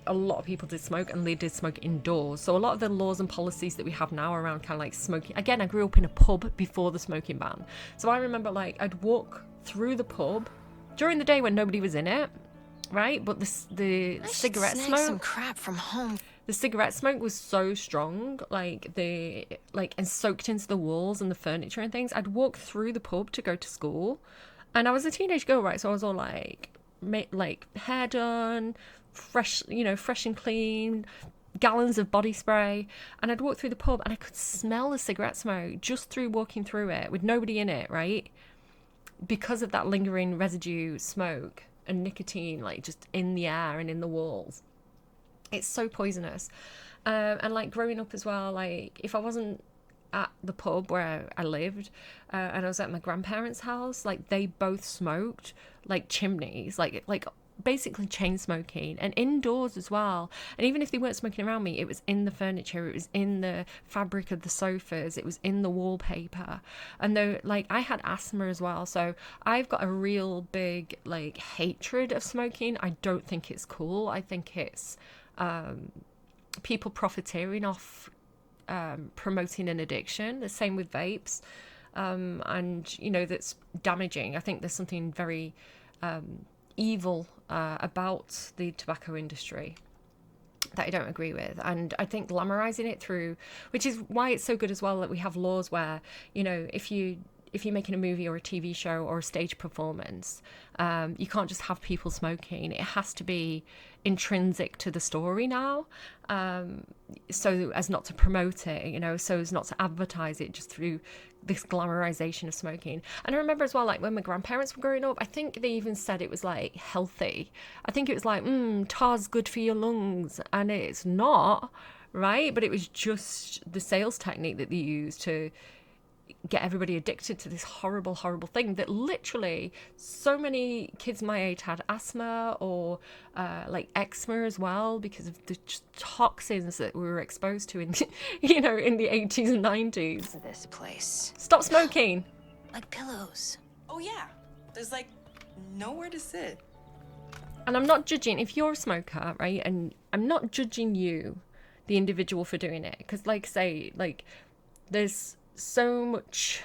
a lot of people did smoke, and they did smoke indoors. So a lot of the laws and policies that we have now around kind of like smoking, again, I grew up in a pub before the smoking ban. So I remember like I'd walk through the pub during the day when nobody was in it, right? But the cigarette smoke, Some crap from home. the cigarette smoke was so strong, and soaked into the walls and the furniture and things. I'd walk through the pub to go to school, and I was a teenage girl, right? So I was all like hair done, fresh and clean, gallons of body spray, and I'd walk through the pub and I could smell the cigarette smoke just through walking through it with nobody in it, right? Because of that lingering residue smoke and nicotine, like just in the air and in the walls. It's so poisonous. And like growing up as well, like if I wasn't at the pub where I lived and I was at my grandparents' house, like they both smoked like chimneys, like basically chain smoking, and indoors as well. And even if they weren't smoking around me, it was in the furniture, it was in the fabric of the sofas, it was in the wallpaper. And though like I had asthma as well, so I've got a real big like hatred of smoking. I don't think it's cool. I think it's people profiteering off promoting an addiction. The same with vapes, and that's damaging. I think there's something very evil about the tobacco industry that I don't agree with. And I think glamorizing it through, which is why it's so good as well that we have laws where, if you're making a movie or a TV show or a stage performance, you can't just have people smoking. It has to be intrinsic to the story now, so as not to promote it, so as not to advertise it just through this glamorization of smoking. And I remember as well, like when my grandparents were growing up, I think they even said it was like healthy. I think it was like, tar's good for your lungs, and it's not, right? But it was just the sales technique that they used to get everybody addicted to this horrible, horrible thing that literally so many kids my age had asthma or like eczema as well because of the toxins that we were exposed to in, you know, in the 80s and 90s. This place. Stop smoking. Like pillows. Oh yeah, there's like nowhere to sit. And I'm not judging if you're a smoker, right? And I'm not judging you, the individual, for doing it. Because like say, like there's so much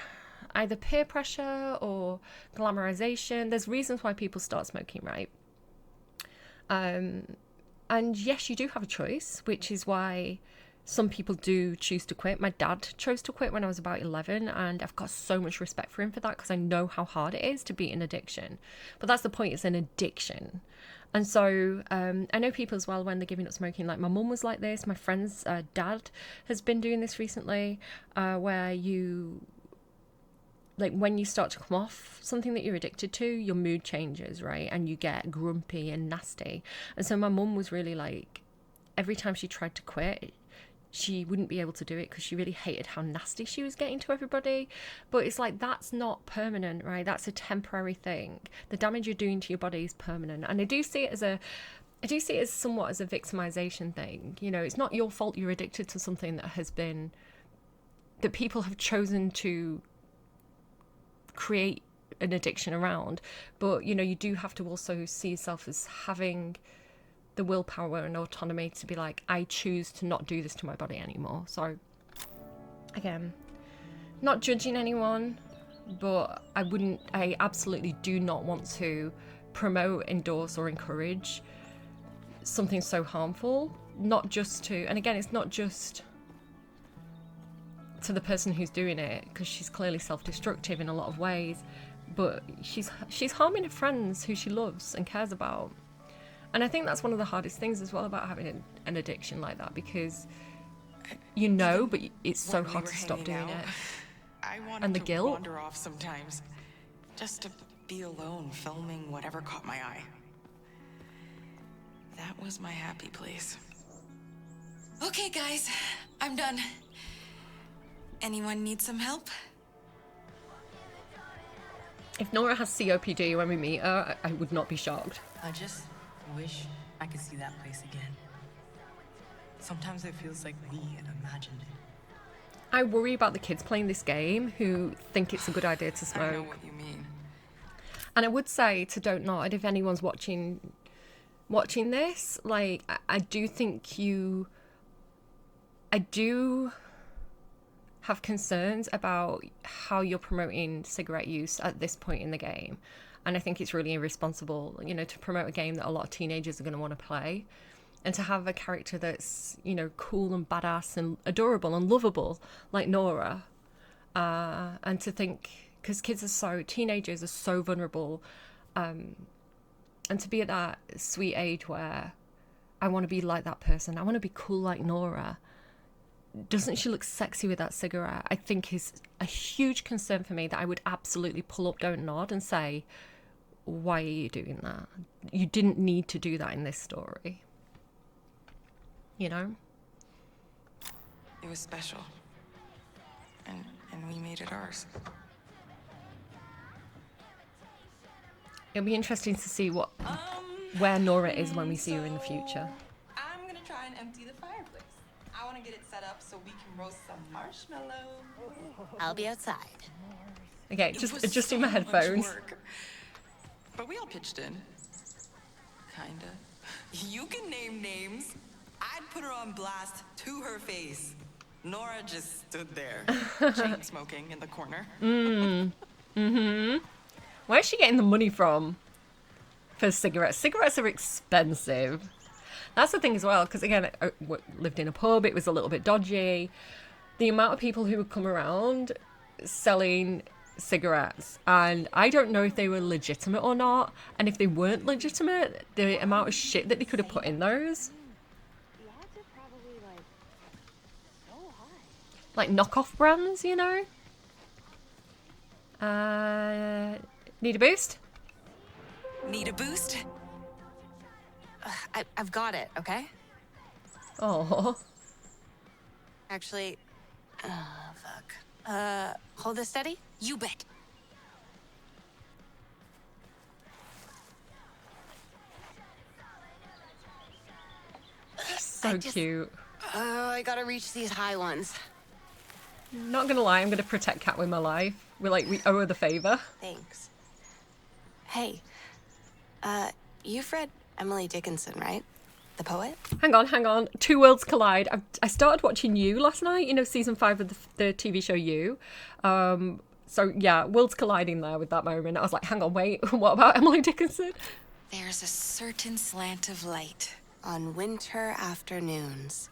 either peer pressure or glamorization. There's reasons why people start smoking, right? And yes, you do have a choice, which is why some people do choose to quit. My dad chose to quit when I was about 11, and I've got so much respect for him for that because I know how hard it is to beat an addiction. But that's the point, it's an addiction. And so I know people as well when they're giving up smoking, like my mum was like this, my friend's dad has been doing this recently, where you, like when you start to come off something that you're addicted to, your mood changes, right? And you get grumpy and nasty. And so my mum was really like, every time she tried to quit, she wouldn't be able to do it because she really hated how nasty she was getting to everybody. But it's like, that's not permanent, right? That's a temporary thing. The damage you're doing to your body is permanent. And I do see it as somewhat as a victimization thing. You know, it's not your fault you're addicted to something that people have chosen to create an addiction around. But, you know, you do have to also see yourself as having the willpower and autonomy to be like, I choose to not do this to my body anymore. So again, not judging anyone, but I absolutely do not want to promote, endorse or encourage something so harmful. Not just to, and again, it's not just to the person who's doing it, because she's clearly self-destructive in a lot of ways, but she's harming her friends who she loves and cares about. And I think that's one of the hardest things as well about having an addiction like that, because you know, but it's so hard to stop doing it. I wanted And the to guilt. wander off sometimes, just to be alone, filming whatever caught my eye. That was my happy place. Okay, guys, I'm done. Anyone need some help? If Nora has COPD when we meet her, I would not be shocked. I just wish I could see that place again. Sometimes it feels like we imagined it. I worry about the kids playing this game who think it's a good idea to I know smoke. what you mean. And I would say to Don't Nod, if anyone's watching this, like, I do think I do have concerns about how you're promoting cigarette use at this point in the game. And I think it's really irresponsible, you know, to promote a game that a lot of teenagers are going to want to play. And to have a character that's, you know, cool and badass and adorable and lovable like Nora. And to think, because teenagers are so vulnerable. And to be at that sweet age where I want to be like that person. I want to be cool like Nora. Doesn't she look sexy with that cigarette? I think is a huge concern for me that I would absolutely pull up Don't Nod and say, why are you doing that? You didn't need to do that in this story. You know? It was special. And we made it ours. It'll be interesting to see where Nora is when we see her in the future. I'm gonna try and empty the fireplace. I wanna get it set up so we can roast some marshmallows. I'll be outside. Okay, It just was adjusting so my much headphones. work. But we all pitched in. Kinda. You can name names. I'd put her on blast to her face. Nora just stood there, Chain smoking in the corner. Where's she getting the money from for cigarettes? Cigarettes are expensive. That's the thing as well, because again, I lived in a pub, it was a little bit dodgy. The amount of people who would come around selling cigarettes, and I don't know if they were legitimate or not, and if they weren't legitimate, the amount of shit that they could have put in those. Like knockoff brands, you know? Need a boost? need a boost. I've got it, okay? Oh, Actually, fuck. Hold this steady? You bet. So cute. I gotta reach these high ones. Not gonna lie, I'm gonna protect Kat with my life. We owe her the favor. Thanks. Hey, you've read Emily Dickinson, right? The poet? Hang on. Two worlds collide. I started watching You last night, you know, season 5 of the TV show You. So yeah, worlds colliding there with that moment. I was like, hang on, wait, what about Emily Dickinson? There's a certain slant of light. On winter afternoons,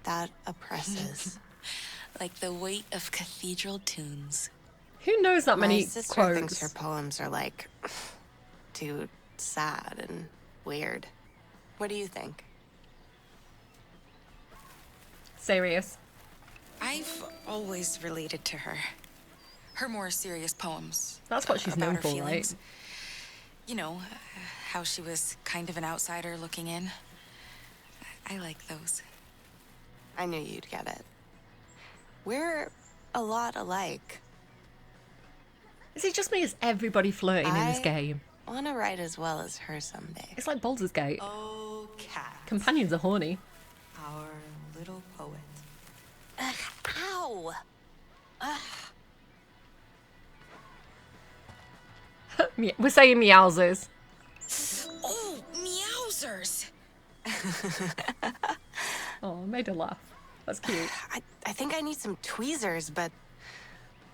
that oppresses. Like the weight of cathedral tunes. Who knows that many My sister quotes? thinks her poems are like too sad and weird. What do you think? Serious. I've always related to her. Her more serious poems. That's what she's about known her for, feelings. right? You know, how she was kind of an outsider looking in. I like those. I knew you'd get it. We're a lot alike. Is it just me? Is everybody flirting in this I- game? Wanna write as well as her someday. It's like Baldur's Gate. Oh, Cat. Companions are horny. Our little poet. Ow! We're saying meowsers. Oh, meowsers! Oh, I made her laugh. That's cute. I think I need some tweezers, but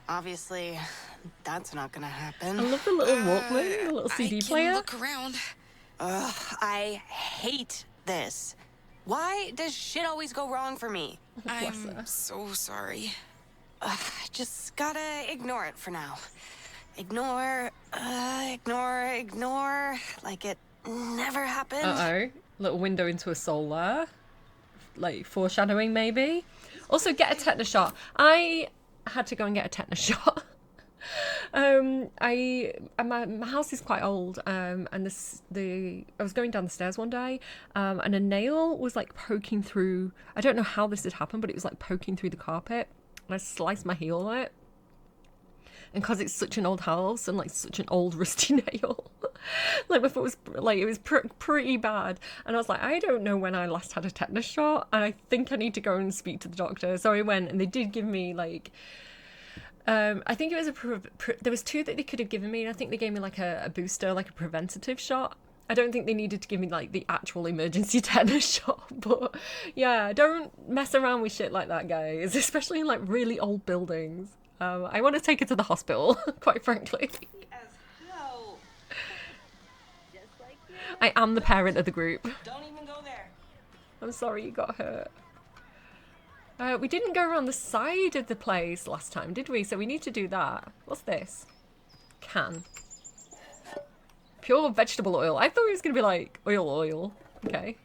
obviously that's not gonna happen. I love the little Walkman, the little CD I can player. look around. Ugh, I hate this. Why does shit always go wrong for me? Bless I'm her. so sorry. I just gotta ignore it for now. Ignore, like it never happened. Uh-oh. Little window into a soul there. Like, foreshadowing, maybe. Also, get a tetanus shot. I had to go and get a tetanus shot. My house is quite old, and I was going down the stairs one day, and a nail was like poking through. I don't know how this had happened, but it was like poking through the carpet. And I sliced my heel on it. And because it's such an old house and like such an old rusty nail, like my foot was like, it was pretty bad. And I was like, I don't know when I last had a tetanus shot, and I think I need to go and speak to the doctor. So I went, and they did give me like, I think it was there was 2 that they could have given me, and I think they gave me like a booster, like a preventative shot. I don't think they needed to give me like the actual emergency tetanus shot, but yeah, don't mess around with shit like that, guys, especially in like really old buildings. I want to take her to the hospital, quite frankly. I am the parent of the group. Don't even go there. I'm sorry you got hurt. We didn't go around the side of the place last time, did we? So we need to do that. What's this? Can. Pure vegetable oil. I thought it was going to be like oil. Okay.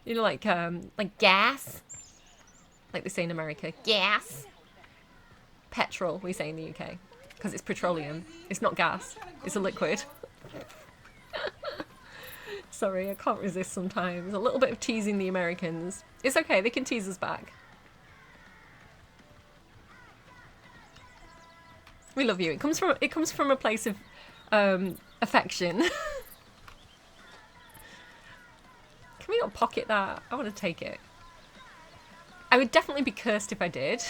You know, like gas? Like they say in America. Gas. Petrol, we say in the UK. Because it's petroleum. It's not gas. It's a liquid. Sorry, I can't resist sometimes. A little bit of teasing the Americans. It's okay, they can tease us back. We love you. It comes from a place of affection. Can we not pocket that? I want to take it. I would definitely be cursed if I did.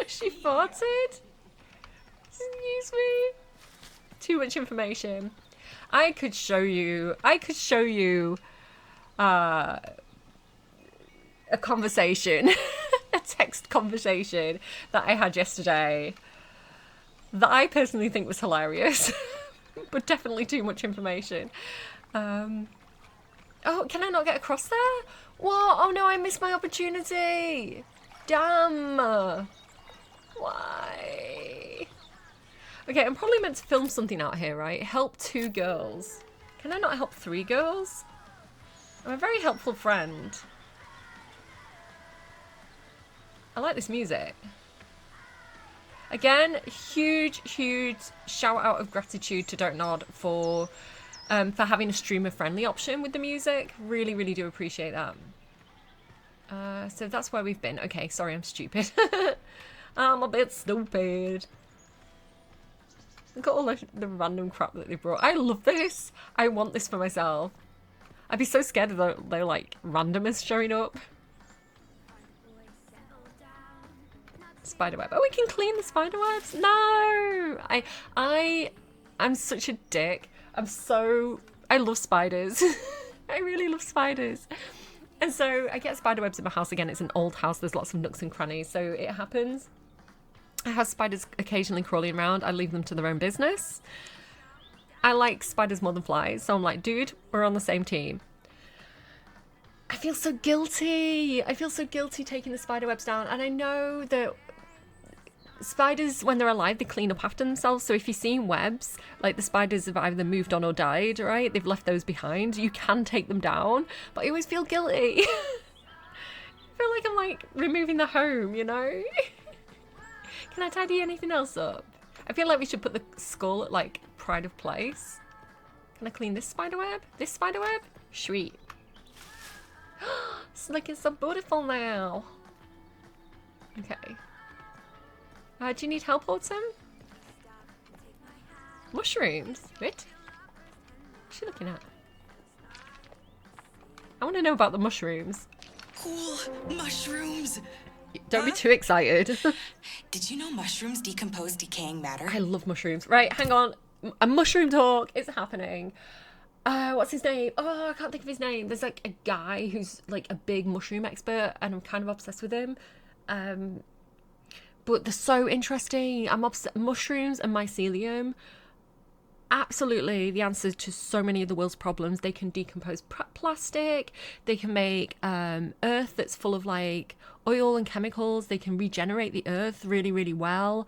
She farted? Excuse me. Too much information. I could show you a conversation, a text conversation that I had yesterday that I personally think was hilarious, but definitely too much information. Oh, can I not get across there? What? Oh no, I missed my opportunity. Damn. Why? Okay, I'm probably meant to film something out here, right? Help 2 girls. Can I not help 3 girls? I'm a very helpful friend. I like this music. Again, huge shout out of gratitude to Don't Nod for for having a streamer friendly option with the music. Really, really do appreciate that. So that's where we've been. Okay, sorry, I'm stupid. I'm a bit stupid. Look at all the random crap that they brought. I love this. I want this for myself. I'd be so scared of the like randomers showing up. Spiderweb. Oh, we can clean the spiderwebs. No, I'm such a dick. I love spiders. I really love spiders. And so I get spiderwebs in my house again. It's an old house. There's lots of nooks and crannies. So it happens. I have spiders occasionally crawling around. I leave them to their own business. I like spiders more than flies. So I'm like, dude, we're on the same team. I feel so guilty. I feel so guilty taking the spiderwebs down. And I know that spiders, when they're alive, they clean up after themselves. So if you've seen webs, like the spiders have either moved on or died, right? They've left those behind. You can take them down, but I always feel guilty. I feel like I'm like removing the home, you know? Can I tidy anything else up? I feel like we should put the skull at like pride of place. Can I clean this spiderweb? This spiderweb? Sweet. It's looking so beautiful now. Okay. Do you need help, Autumn? Mushrooms? Wait. What's she looking at? I want to know about the mushrooms. Cool mushrooms. Don't be too excited. Did you know mushrooms decompose decaying matter? I love mushrooms. Right, hang on. A mushroom talk is happening. What's his name? Oh, I can't think of his name. There's like a guy who's like a big mushroom expert and I'm kind of obsessed with him. But they're so interesting. I'm obsessed. Mushrooms and mycelium. Absolutely the answer to so many of the world's problems. They can decompose plastic. They can make earth that's full of like oil and chemicals. They can regenerate the earth really, really well.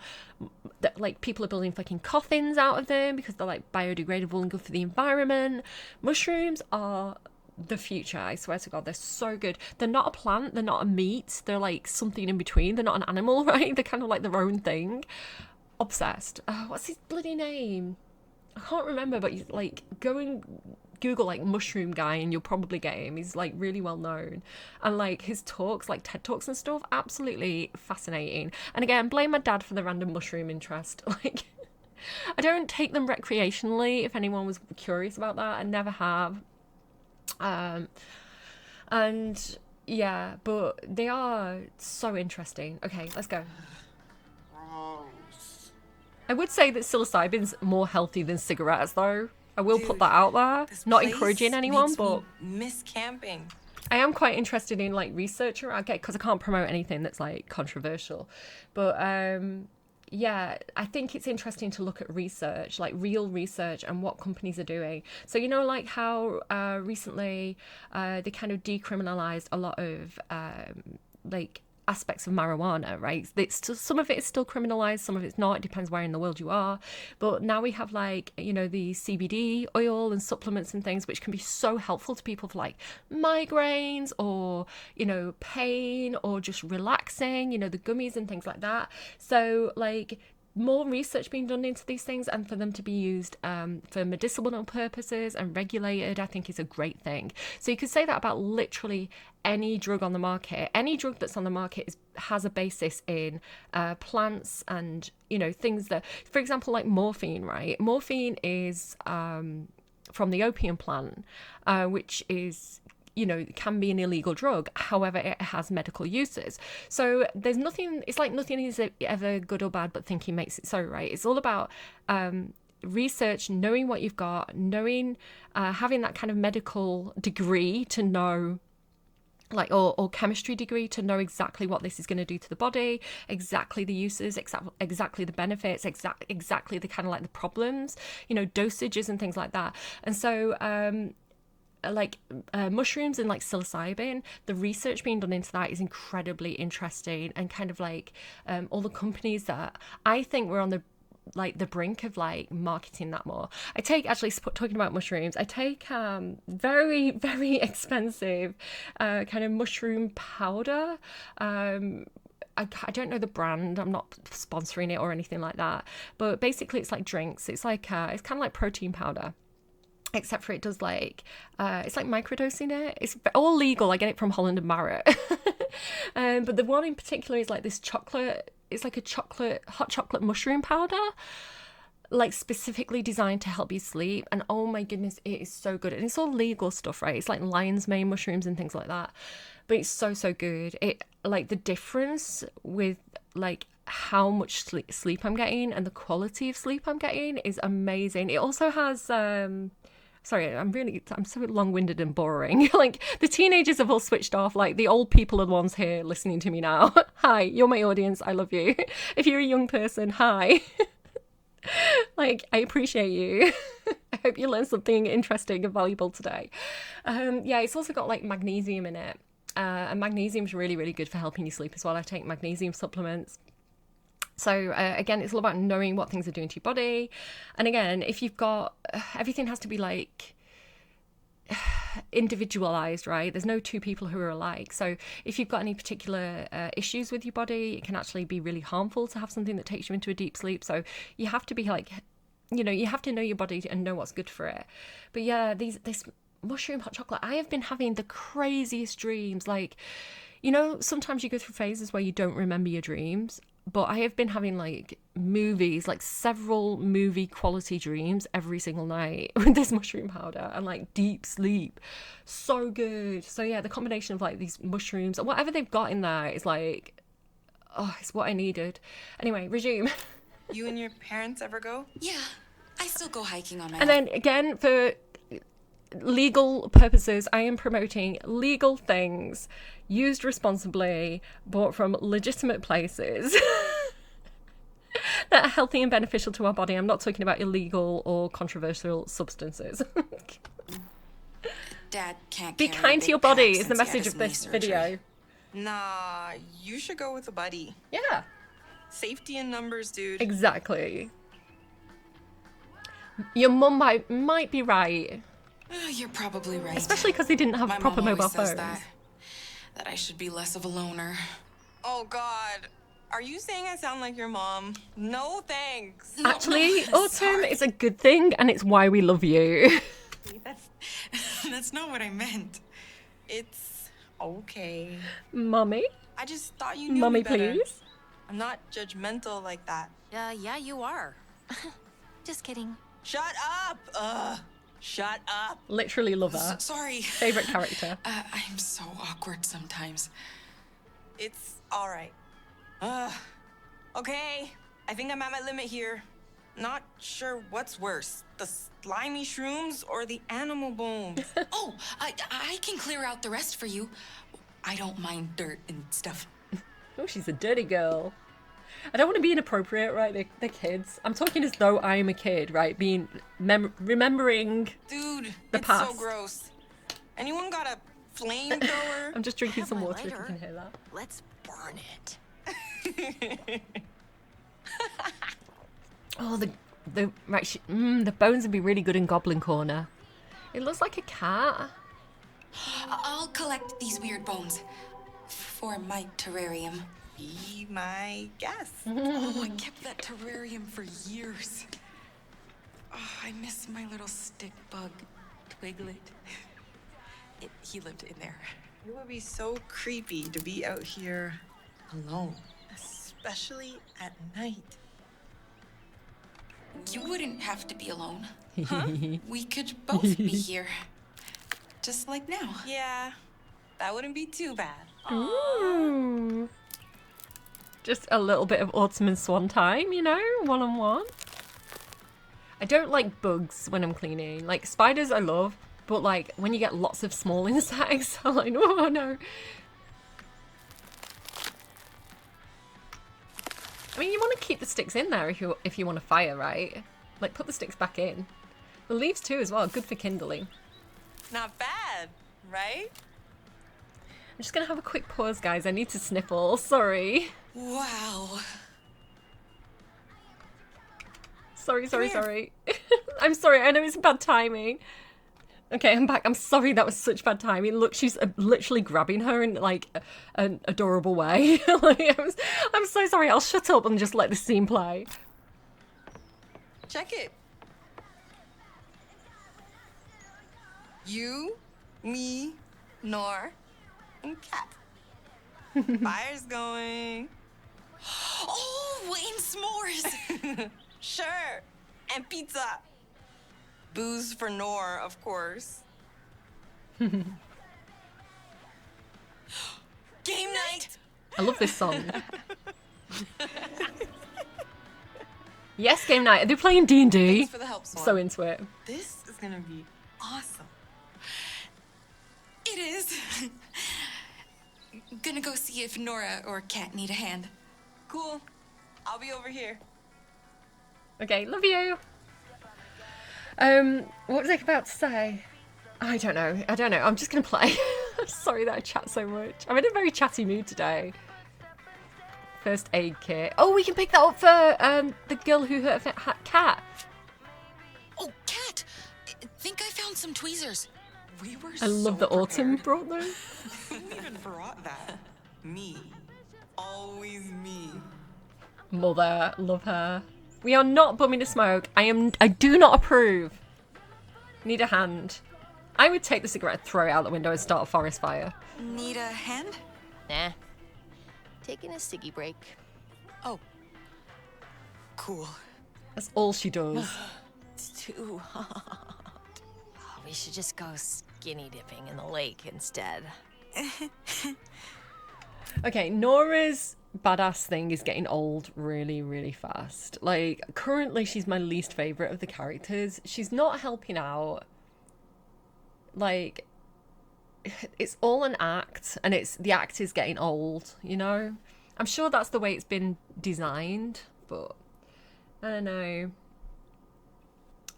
Like people are building fucking coffins out of them because they're like biodegradable and good for the environment. Mushrooms are the future, I swear to God. They're so good. They're not a plant, they're not a meat, they're like something in between. They're not an animal, right? They're kind of like their own thing. Obsessed. What's his bloody name? I can't remember, but he's like, go and Google like mushroom guy and you'll probably get him. He's like really well known, and like his talks, like TED Talks and stuff, absolutely fascinating. And again, blame my dad for the random mushroom interest. Like I don't take them recreationally, if anyone was curious about that. I never have. And yeah, but they are so interesting. Okay, let's go. I would say that psilocybin's more healthy than cigarettes, though. I will put that out there. Not encouraging anyone, but miss camping. I am quite interested in like research around it because I can't promote anything that's like controversial. But yeah, I think it's interesting to look at research, like real research and what companies are doing. So, you know, like how recently they kind of decriminalized a lot of like aspects of marijuana, right? It's still, some of it is still criminalized, some of it's not. It depends where in the world you are. But now we have like, you know, the CBD oil and supplements and things which can be so helpful to people for like migraines or, you know, pain or just relaxing, you know, the gummies and things like that. So like more research being done into these things and for them to be used for medicinal purposes and regulated, I think is a great thing. So you could say that about literally any drug on the market. Any drug that's on the market has a basis in plants and, you know, things that, for example, like morphine, right? Morphine is from the opium plant, which is, you know, can be an illegal drug. However, it has medical uses. So there's nothing, it's like nothing is ever good or bad, but thinking makes it so, right? It's all about research, knowing what you've got, knowing, having that kind of medical degree to know, like, or chemistry degree to know exactly what this is going to do to the body, exactly the uses, exactly the benefits, exactly the kind of like the problems, you know, dosages and things like that. And so, like mushrooms and like psilocybin, the research being done into that is incredibly interesting, and kind of like all the companies that I think we're on the brink of like marketing that more. I take, actually talking about mushrooms, I take very, very expensive kind of mushroom powder. I don't know the brand, I'm not sponsoring it or anything like that, but basically it's like drinks. It's like it's kind of like protein powder. except for it does like it's like microdosing it. It's all legal. I get it from Holland and Barrett. But the one in particular is like this chocolate. It's like a hot chocolate mushroom powder, like specifically designed to help you sleep. And oh my goodness, it is so good. And it's all legal stuff, right? It's like lion's mane mushrooms and things like that. But it's so good. It like the difference with like how much sleep I'm getting and the quality of sleep I'm getting is amazing. It also has sorry, I'm so long-winded and boring. Like the teenagers have all switched off. Like the old people are the ones here listening to me now. Hi, you're my audience. I love you. If you're a young person, hi. Like I appreciate you. I hope you learned something interesting and valuable today. Yeah, it's also got like magnesium in it. And magnesium is really good for helping you sleep as well. I take magnesium supplements. So again, it's all about knowing what things are doing to your body. And again, if you've got, everything has to be like individualized, right? There's no two people who are alike. So if you've got any particular issues with your body, it can actually be really harmful to have something that takes you into a deep sleep. So you have to be like, you know, you have to know your body and know what's good for it. But yeah, this mushroom hot chocolate, I have been having the craziest dreams. Like, you know, sometimes you go through phases where you don't remember your dreams. But I have been having like movies, like several movie quality dreams every single night with this mushroom powder and like deep sleep. So good. So yeah, the combination of like these mushrooms and whatever they've got in there is like, oh, it's what I needed. Anyway, resume. You and your parents ever go? Yeah, I still go hiking on my And own. then again, for legal purposes, I am promoting legal things used responsibly, bought from legitimate places that are healthy and beneficial to our body. I'm not talking about illegal or controversial substances. Dad can't Be carry kind a to your big pack body is the since he had message his of knee this surgery. video. Nah, you should go with a buddy. Yeah, Safety in numbers, dude. exactly. Your mum might be right, You're probably right. especially because they didn't have My proper mom mobile always says phones. that I should be less of a loner. Oh God, are you saying I sound like your mom? No thanks. No, Actually, no, autumn sorry. is a good thing, and it's why we love you. That's not what I meant. It's okay. Mummy, I just thought you knew mummy, me better. please. I'm not judgmental like that. Yeah, you are. Just kidding. Shut up! Shut up! Literally love her. Sorry. Favorite character. I'm so awkward sometimes. It's all right. Okay. I think I'm at my limit here. Not sure what's worse, the slimy shrooms or the animal bones. Oh, I can clear out the rest for you. I don't mind dirt and stuff. Oh, she's a dirty girl. I don't want to be inappropriate, right? They're kids. I'm talking as though I'm a kid, right? Being remembering. Dude, The it's past. so gross. Anyone got a flamethrower? I'm just drinking have some my water if you lighter. can hear that. Let's burn it. Oh, the right. The bones would be really good in Goblin Corner. It looks like a cat. I'll collect these weird bones for my terrarium. Be my guest. Oh, I kept that terrarium for years. Oh, I miss my little stick bug, Twiglet. He lived in there. It would be so creepy to be out here alone, especially at night. You wouldn't have to be alone. We could both be here. Just like now. Yeah, that wouldn't be too bad. Ooh. Just a little bit of autumn and swan time, you know, one-on-one. I don't like bugs when I'm cleaning. Like spiders I love, but like when you get lots of small insects, I'm like, oh no. I mean, you want to keep the sticks in there if you want to fire, right? Like put the sticks back in. The leaves too as well, good for kindling. Not bad, right? I'm just gonna have a quick pause, guys. I need to sniffle. Sorry. Wow. Sorry. I'm sorry. I know it's bad timing. Okay, I'm back. I'm sorry that was such bad timing. Look, she's literally grabbing her in like an adorable way. Like, I'm so sorry. I'll shut up and just let the scene play. Check it. You, me, Nor, and Cat. Fire's going. Oh, and s'mores! Sure. And pizza. Booze for Nor, of course. Game night! I love this song. Yes, game night. Are they playing D&D? Thanks for the help, Swan. So into it. This is gonna be awesome. It is. Gonna go see if Nora or Kat need a hand. Cool. I'll be over here. Okay, love you. What was I about to say? I don't know. I'm just gonna play. I'm sorry that I chat so much. I'm in a very chatty mood today. First aid kit. Oh, we can pick that up for the girl who hurt her cat. Oh, Kat! I think I found some tweezers. We were I love that Autumn brought them. Who even brought that? Me. Always me. Mother, love her. We are not bumming to smoke. I do not approve. Need a hand. I would take the cigarette, throw it out the window, and start a forest fire. Need a hand? Nah. Taking a ciggy break. Oh. Cool. That's all she does. It's too hot. Oh, we should just go skinny dipping in the lake instead. Okay, Nora's badass thing is getting old really, really fast. Like, currently she's my least favourite of the characters. She's not helping out. Like, it's all an act, and the act is getting old, you know? I'm sure that's the way it's been designed, but I don't know.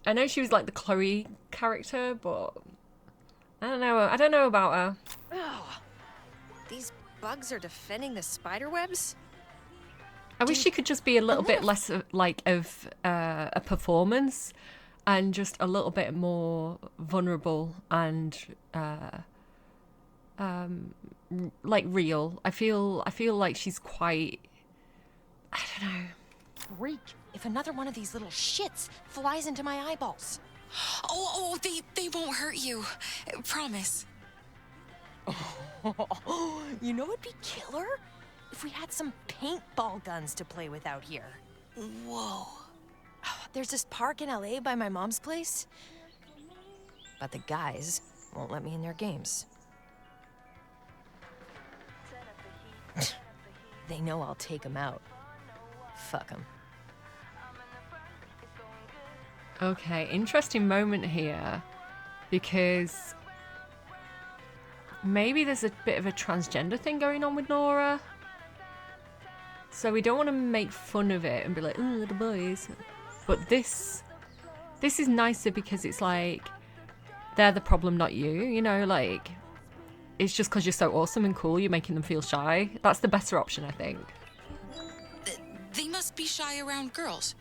I know she was like the Chloe character, but I don't know. I don't know about her. Oh, these bugs are defending the spider webs? I wish she could just be a little bit less of a performance and just a little bit more vulnerable and like real. I feel like she's quite, I don't know. Freak if another one of these little shits flies into my eyeballs. Oh, they won't hurt you. Promise. You know what'd be killer? If we had some paintball guns to play with out here. Whoa. There's this park in LA by my mom's place. But the guys won't let me in their games. They know I'll take them out. Fuck them. Okay, interesting moment here, because maybe there's a bit of a transgender thing going on with Nora. So we don't want to make fun of it and be like, oh, the boys. But this is nicer because it's like, they're the problem, not you. You know, like, it's just because you're so awesome and cool, you're making them feel shy. That's the better option, I think. They must be shy around girls.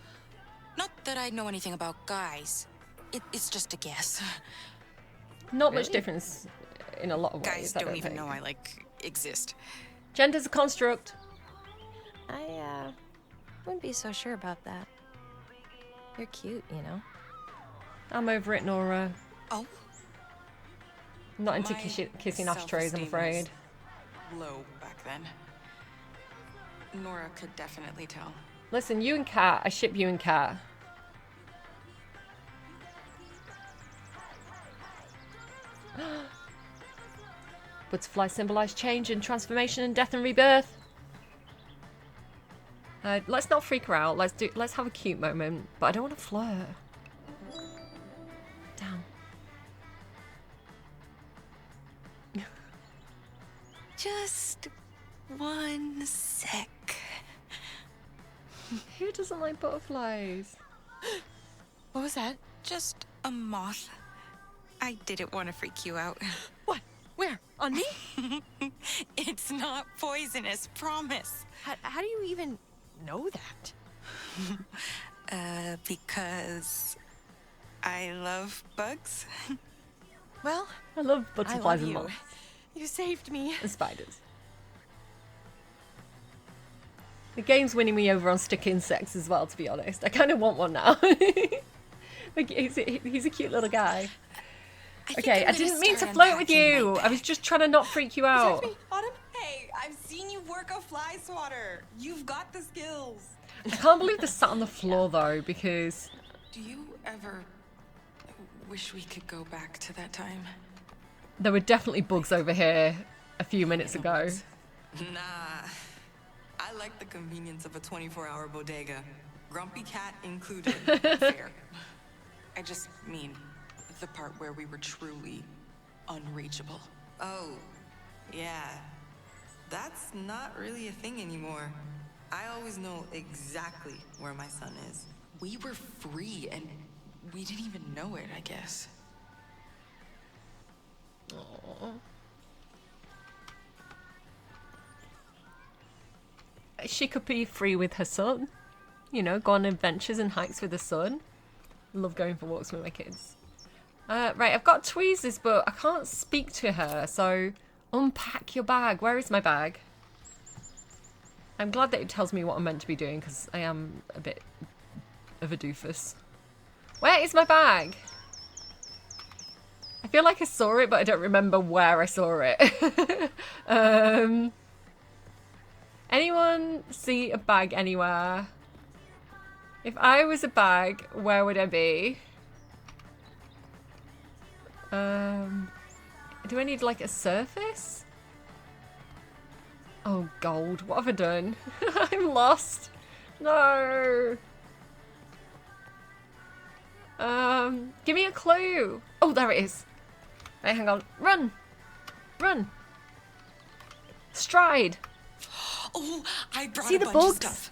Not that I know anything about guys. It's just a guess. Not much difference in a lot of ways. Guys I don't even think. know I, exist. Gender's a construct. I wouldn't be so sure about that. You're cute, you know? I'm over it, Nora. Oh? I'm not into My kissing ashtrays, I'm self-esteem afraid. was low back then. Nora could definitely tell. Listen, you and Kat, I ship you and Kat. Butterflies symbolize change and transformation and death and rebirth. Let's not freak her out. Let's have a cute moment. But I don't want to flirt. Damn. Just one sec. Who doesn't like butterflies? What was that? Just a moth. I didn't want to freak you out. What? Where? On me? It's not poisonous, promise. How do you even know that? Because I love bugs. Well, I love I butterflies love and you. moths. You saved me. And spiders. The game's winning me over on stick insects as well, to be honest. I kind of want one now. Like, he's a cute little guy. Okay, I didn't mean to flirt with you. I was just trying to not freak you out. Protect me, Autumn. Hey, I've seen you work a fly swatter. You've got the skills. I can't believe this sat on the floor though, because Do you ever wish we could go back to that time? there were definitely bugs over here a few minutes ago. Nah. I like the convenience of a 24-hour bodega. Grumpy cat included. Fair. I just mean the part where we were truly unreachable. Oh, yeah. That's not really a thing anymore. I always know exactly where my son is. We were free and we didn't even know it, I guess. Aww. She could be free with her son. You know, go on adventures and hikes with her son. Love going for walks with my kids. Right, I've got tweezers, but I can't speak to her, so unpack your bag. Where is my bag? I'm glad that it tells me what I'm meant to be doing, because I am a bit of a doofus. Where is my bag? I feel like I saw it, but I don't remember where I saw it. Anyone see a bag anywhere? If I was a bag, where would I be? Do I need like a surface? Oh, gold. What have I done? I'm lost. No. Give me a clue. Oh, there it is. Right, hang on. Run. Run. Stride. Oh, I brought See a the bunch of bugs? stuff.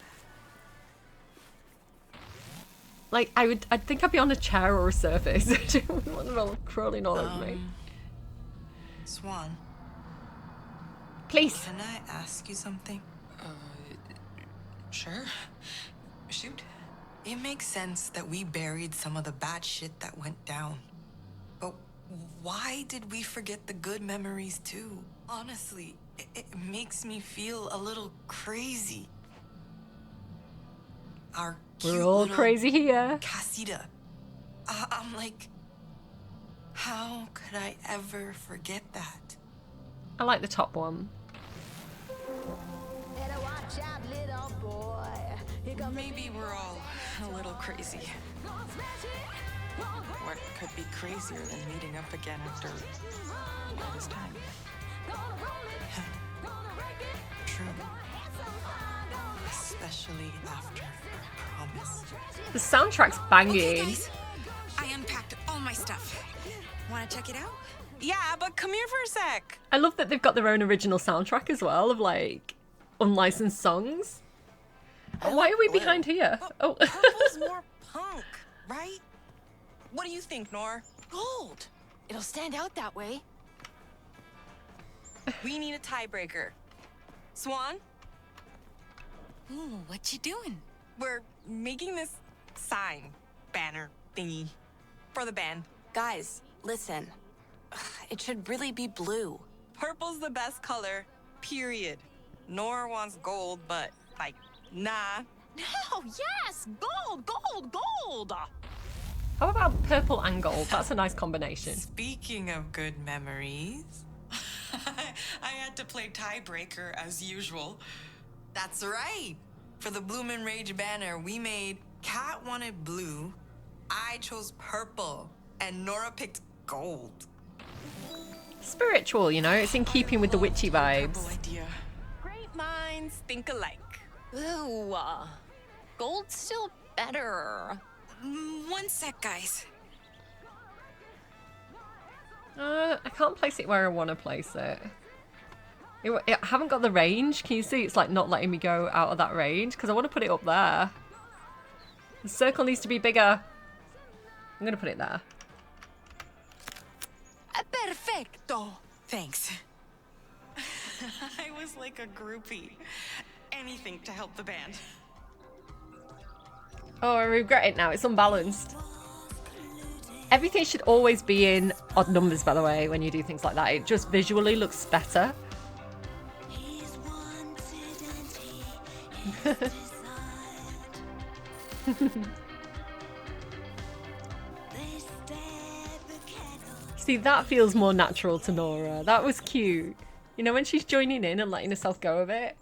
Like, I'd think I'd be on a chair or a surface. I don't want them all crawling all over me. Swan, Please. can I ask you something? Sure. Shoot. It makes sense that we buried some of the bad shit that went down. But why did we forget the good memories too? Honestly, it makes me feel a little crazy. Our cute We're all little crazy here. Casita. I'm like, how could I ever forget that? I like the top one. Maybe we're all a little crazy. What could be crazier than meeting up again after all this time? True. Especially after our promise. The soundtrack's Okay, banging. guys. I unpacked all my stuff. Want to check it out? Yeah, but come here for a sec. I love that they've got their own original soundtrack as well of like unlicensed songs. And why are we behind here? Oh. Purple's more punk, right? What do you think, Nor? Gold. It'll stand out that way. We need a tiebreaker. Swan, Ooh, what you doing? we're making this sign, banner thingy for the band. Guys, listen. It should really be blue. Purple's the best color, period. Nor wants gold, but like, nah. No, yes! Gold, gold, gold! How about purple and gold? That's a nice combination. Speaking of good memories, I had to play tiebreaker as usual. that's right. For the Bloomin' Rage banner, we made Cat wanted blue, I chose purple, and Nora picked gold. Spiritual, you know, it's in keeping with the witchy Purple vibes. idea. Great minds think alike. Ooh, gold's still better. One sec, guys. I can't place it where I want to place it. I haven't got the range. Can you see it's like not letting me go out of that range? Because I want to put it up there. The circle needs to be bigger. I'm going to put it there. Perfecto. Thanks. I was like a groupie. Anything to help the band. Oh, I regret it now. It's unbalanced. Everything should always be in odd numbers, by the way, when you do things like that. It just visually looks better. See, that feels more natural to Nora. That was cute. You know, when she's joining in and letting herself go of it.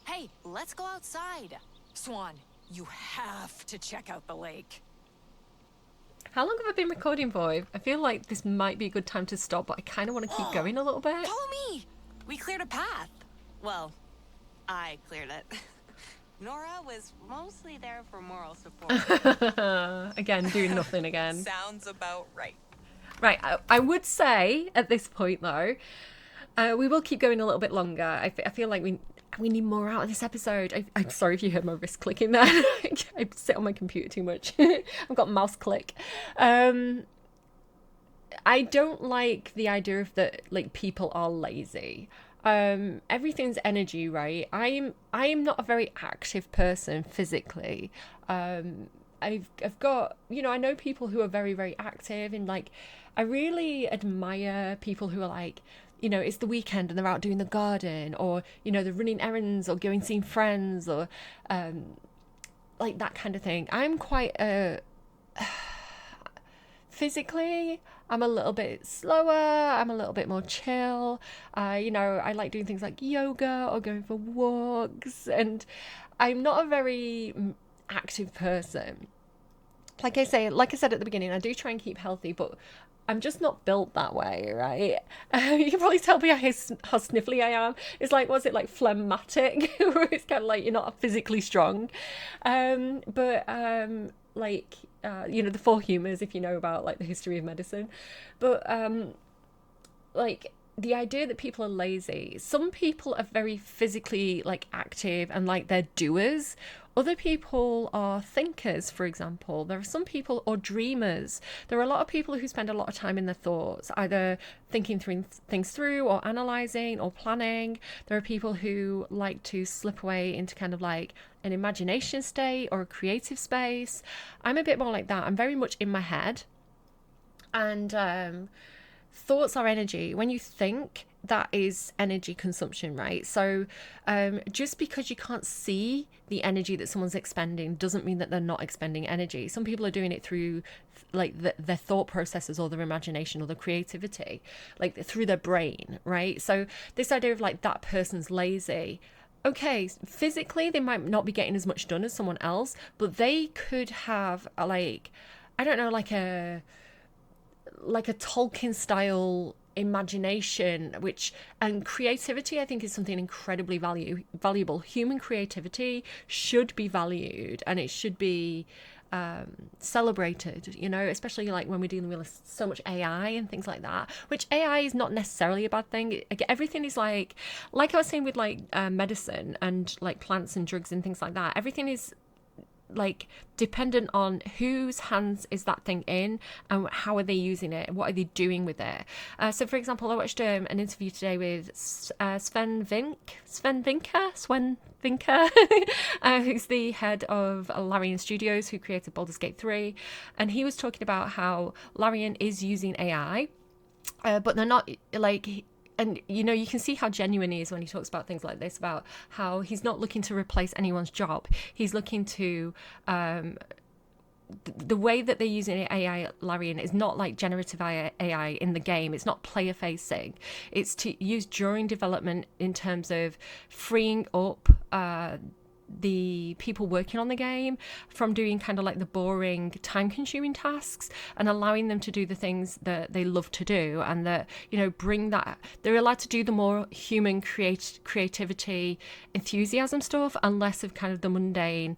Hey, let's go outside. Swan, you have to check out the lake. How long have I been recording for? I feel like this might be a good time to stop, but I kind of want to keep going a little bit. Follow me. We cleared a path. Well, I cleared it. Nora was mostly there for moral support. Again, doing nothing again. Sounds about right. Right, I would say at this point though, we will keep going a little bit longer. I feel like we need more out of this episode. I'm sorry if you heard my wrist clicking there. I sit on my computer too much. I've got mouse click. I don't like the idea of that, like, people are lazy. Everything's energy, right? I am not a very active person physically. I've got, you know, I know people who are very, very active, and like, I really admire people who are like, you know, it's the weekend and they're out doing the garden, or, you know, they're running errands or going seeing friends, or like that kind of thing. I'm quite physically, I'm a little bit slower, I'm a little bit more chill. You know, I like doing things like yoga or going for walks, and I'm not a very active person. Like I said at the beginning, I do try and keep healthy, but I'm just not built that way, right? You can probably tell by how sniffly I am. It's like, was it like phlegmatic? Where it's kind of like you're not physically strong. Like, you know, the four humours, if you know about like the history of medicine. But like, the idea that people are lazy. Some people are very physically like active and like they're doers. Other people are thinkers, for example. There are some people, or dreamers. There are a lot of people who spend a lot of time in their thoughts, either thinking things through or analysing or planning. There are people who like to slip away into kind of like an imagination state or a creative space. I'm a bit more like that. I'm very much in my head. And thoughts are energy. When you think, that is energy consumption, right? So just because you can't see the energy that someone's expending doesn't mean that they're not expending energy. Some people are doing it through like their thought processes or their imagination or their creativity, like through their brain, right? So this idea of like that person's lazy, okay, physically they might not be getting as much done as someone else, but they could have like, I don't know, like a Tolkien style imagination, and creativity, I think, is something incredibly valuable. Human creativity should be valued, and it should be celebrated, you know, especially like when we're dealing with so much AI and things like that, which AI is not necessarily a bad thing. Everything is like I was saying with like medicine and like plants and drugs and things like that, everything is like dependent on whose hands is that thing in and how are they using it, what are they doing with it. So for example, I watched an interview today with Sven Vinker, who's the head of Larian Studios, who created Baldur's Gate 3, and he was talking about how Larian is using AI, but they're not like, and you know, you can see how genuine he is when he talks about things like this, about how he's not looking to replace anyone's job. He's looking to the way that they're using AI Larian is not like generative AI in the game. It's not player facing. It's to use during development in terms of freeing up the people working on the game from doing kind of like the boring, time-consuming tasks, and allowing them to do the things that they love to do, and that, you know, bring that, they're allowed to do the more human creativity, enthusiasm stuff, and less of kind of the mundane,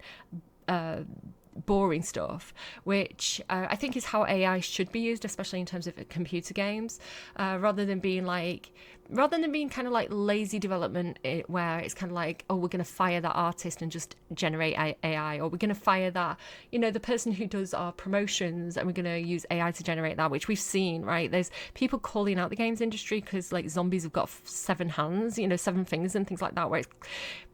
boring stuff, which I think is how AI should be used, especially in terms of computer games, rather than being kind of like lazy development, where it's kind of like, oh, we're going to fire that artist and just generate AI, or we're going to fire that, you know, the person who does our promotions, and we're going to use AI to generate that, which we've seen, right? There's people calling out the games industry because like zombies have got 7 hands, you know, 7 fingers and things like that, where it's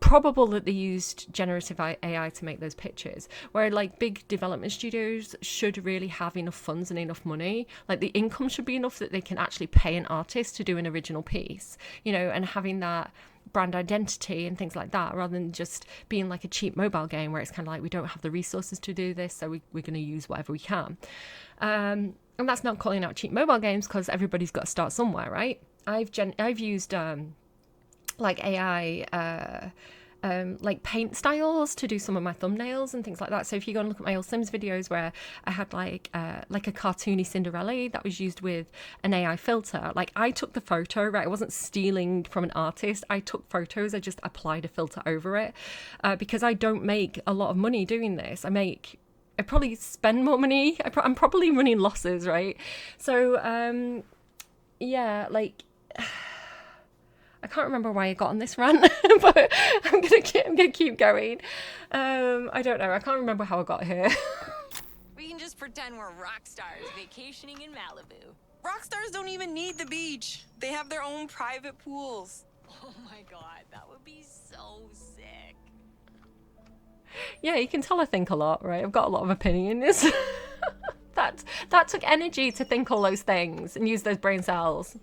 probable that they used generative AI to make those pictures, where like big development studios should really have enough funds and enough money, like the income should be enough that they can actually pay an artist to do an original piece, you know, and having that brand identity and things like that, rather than just being like a cheap mobile game where it's kind of like, we don't have the resources to do this, so we're going to use whatever we can. And that's not calling out cheap mobile games, because everybody's got to start somewhere, right? I've used like AI like paint styles to do some of my thumbnails and things like that. So if you go and look at my old Sims videos where I had like a cartoony Cinderella that was used with an AI filter, like I took the photo, right? I wasn't stealing from an artist. I took photos, I just applied a filter over it, because I don't make a lot of money doing this. I probably spend more money. I'm probably running losses, right? So yeah, like I can't remember why I got on this rant, but I'm gonna keep going. I don't know. I can't remember how I got here. We can just pretend we're rock stars vacationing in Malibu. Rock stars don't even need the beach. They have their own private pools. Oh my god, that would be so sick. Yeah, you can tell I think a lot, right? I've got a lot of opinions. That took energy to think all those things and use those brain cells.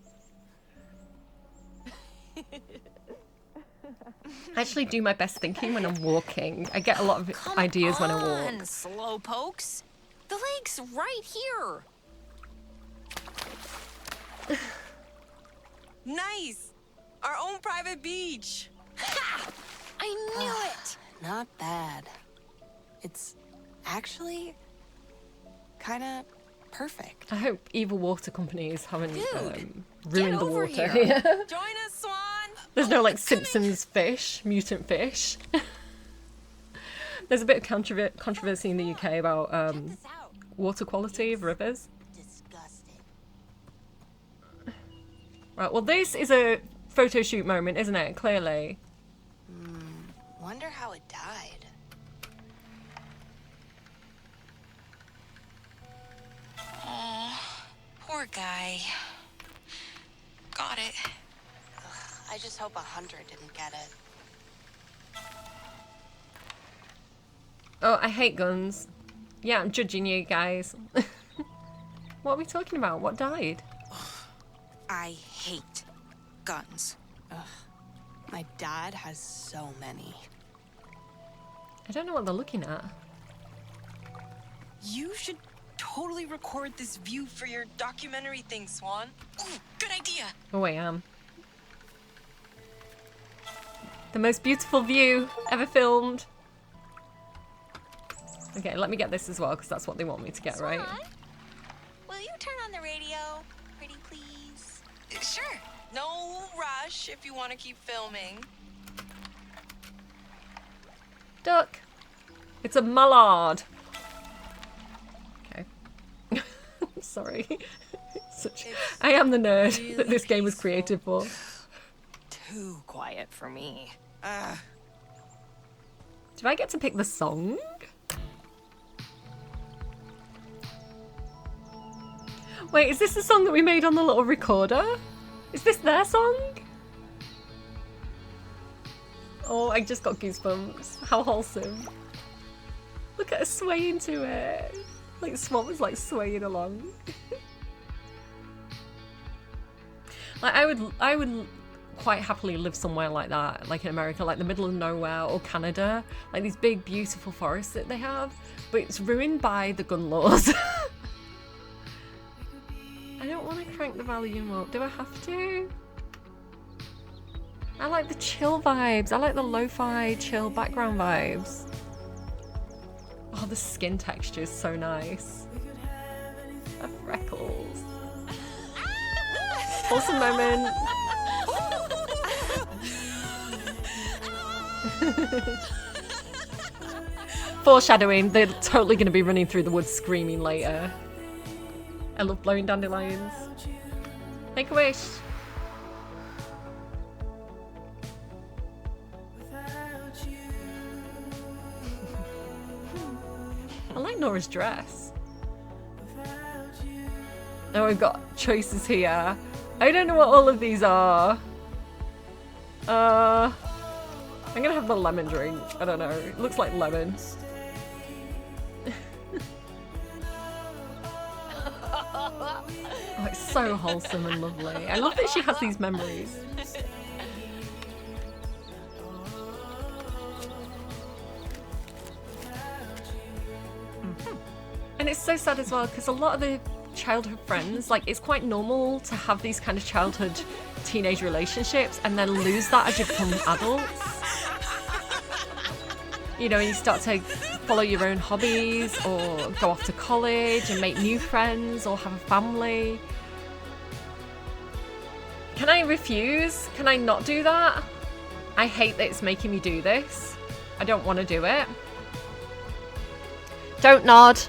I actually do my best thinking when I'm walking. I get a lot of ideas when I walk. Slowpokes. The lake's right here. Nice! Our own private beach. Ha! I knew it. Not bad. It's actually kind of perfect. I hope evil water companies haven't ruined the over water here. here. Join us, Swan! There's no like Simpsons fish, mutant fish. There's a bit of controversy in the UK about water quality of rivers. Disgusting. Right, well this is a photo shoot moment, isn't it? Clearly. Wonder how it died. Oh, poor guy. Got it. I just hope a hunter didn't get it. Oh, I hate guns. Yeah, I'm judging you guys. What are we talking about? What died? I hate guns. My dad has so many. I don't know what they're looking at. You should totally record this view for your documentary thing, Swan. Ooh, good idea. Oh, I am. The most beautiful view ever filmed. Okay, let me get this as well, because that's what they want me to get, right? Will you turn on the radio, pretty please? Sure. No rush if you want to keep filming. Duck. It's a mallard. Okay. Sorry. I am the nerd really that this game was created for. Too quiet for me. Do I get to pick the song? Wait, is this the song that we made on the little recorder? Is this their song? Oh, I just got goosebumps. How wholesome. Look at her swaying to it. Like Swan was like swaying along. Like I would quite happily live somewhere like that, like in America, like the middle of nowhere, or Canada, like these big beautiful forests that they have, but it's ruined by the gun laws. I don't want to crank the volume up. Do I have to? I like the chill vibes. I like the lo-fi chill background vibes. Oh, the skin texture is so nice. The freckles. Wholesome moment. Foreshadowing, they're totally going to be running through the woods screaming later. I love blowing dandelions. Make a wish. I like Nora's dress. Now we've got choices here. I don't know what all of these are. I'm gonna have the lemon drink. I don't know. It looks like lemon. Oh, it's so wholesome and lovely. I love that she has these memories. And it's so sad as well, because a lot of the childhood friends. Like, it's quite normal to have these kind of childhood teenage relationships and then lose that as you become adults. You know, and you start to follow your own hobbies or go off to college and make new friends or have a family. Can I refuse? Can I not do that? I hate that it's making me do this. I don't want to do it. Don't nod.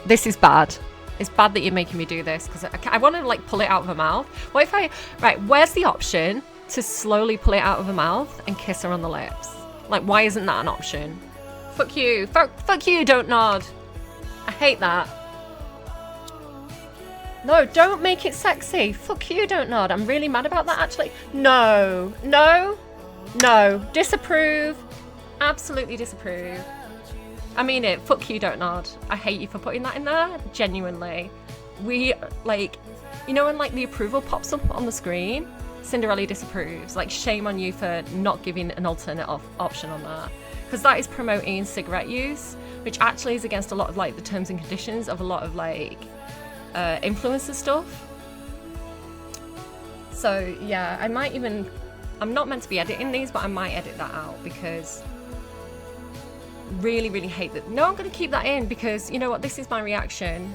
This is bad. It's bad that you're making me do this because I want to like pull it out of her mouth. What if right, where's the option to slowly pull it out of her mouth and kiss her on the lips? Like, why isn't that an option? Fuck you. Fuck you, don't nod. I hate that. No, don't make it sexy. Fuck you, don't nod. I'm really mad about that, actually. No. Disapprove. Absolutely disapprove. I mean it. Fuck you, don't nod. I hate you for putting that in there. Genuinely. We, like, you know when, like, the approval pops up on the screen? Cinderella disapproves. Like, shame on you for not giving an alternate option on that. Because that is promoting cigarette use, which actually is against a lot of, like, the terms and conditions of a lot of, like, influencer stuff. So, yeah, I'm not meant to be editing these, but I might edit that out because really, really hate that. No, I'm going to keep that in because, you know what, this is my reaction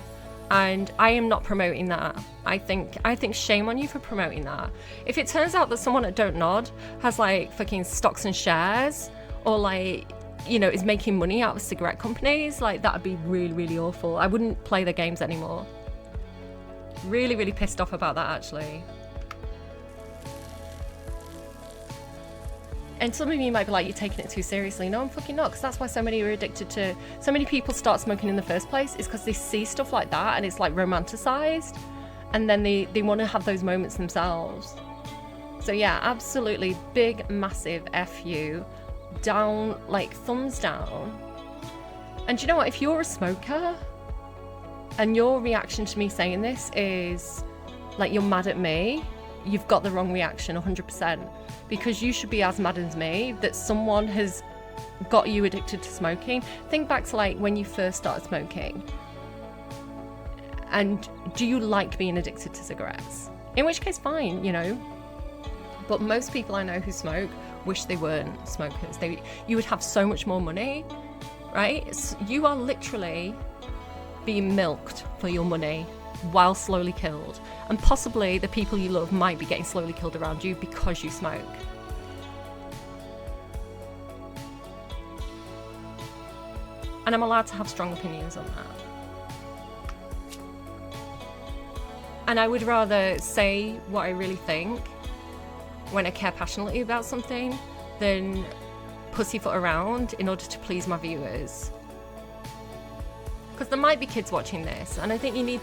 and I am not promoting that. I think shame on you for promoting that. If it turns out that someone at Don't Nod has like fucking stocks and shares or like, you know, is making money out of cigarette companies, like that would be really, really awful. I wouldn't play their games anymore. Really, really pissed off about that actually. And some of you might be like, you're taking it too seriously. No, I'm fucking not, because that's why so many people start smoking in the first place, is because they see stuff like that and it's like romanticized and then they want to have those moments themselves. So yeah, absolutely big, massive F you. Down, like thumbs down. And you know what, if you're a smoker and your reaction to me saying this is like you're mad at me, you've got the wrong reaction 100%. Because you should be as mad as me that someone has got you addicted to smoking. Think back to like when you first started smoking. And do you like being addicted to cigarettes? In which case, fine, you know. But most people I know who smoke wish they weren't smokers. You would have so much more money, right? You are literally being milked for your money while slowly killed. And possibly the people you love might be getting slowly killed around you because you smoke. And I'm allowed to have strong opinions on that. And I would rather say what I really think when I care passionately about something than pussyfoot around in order to please my viewers. Because there might be kids watching this, and I think you need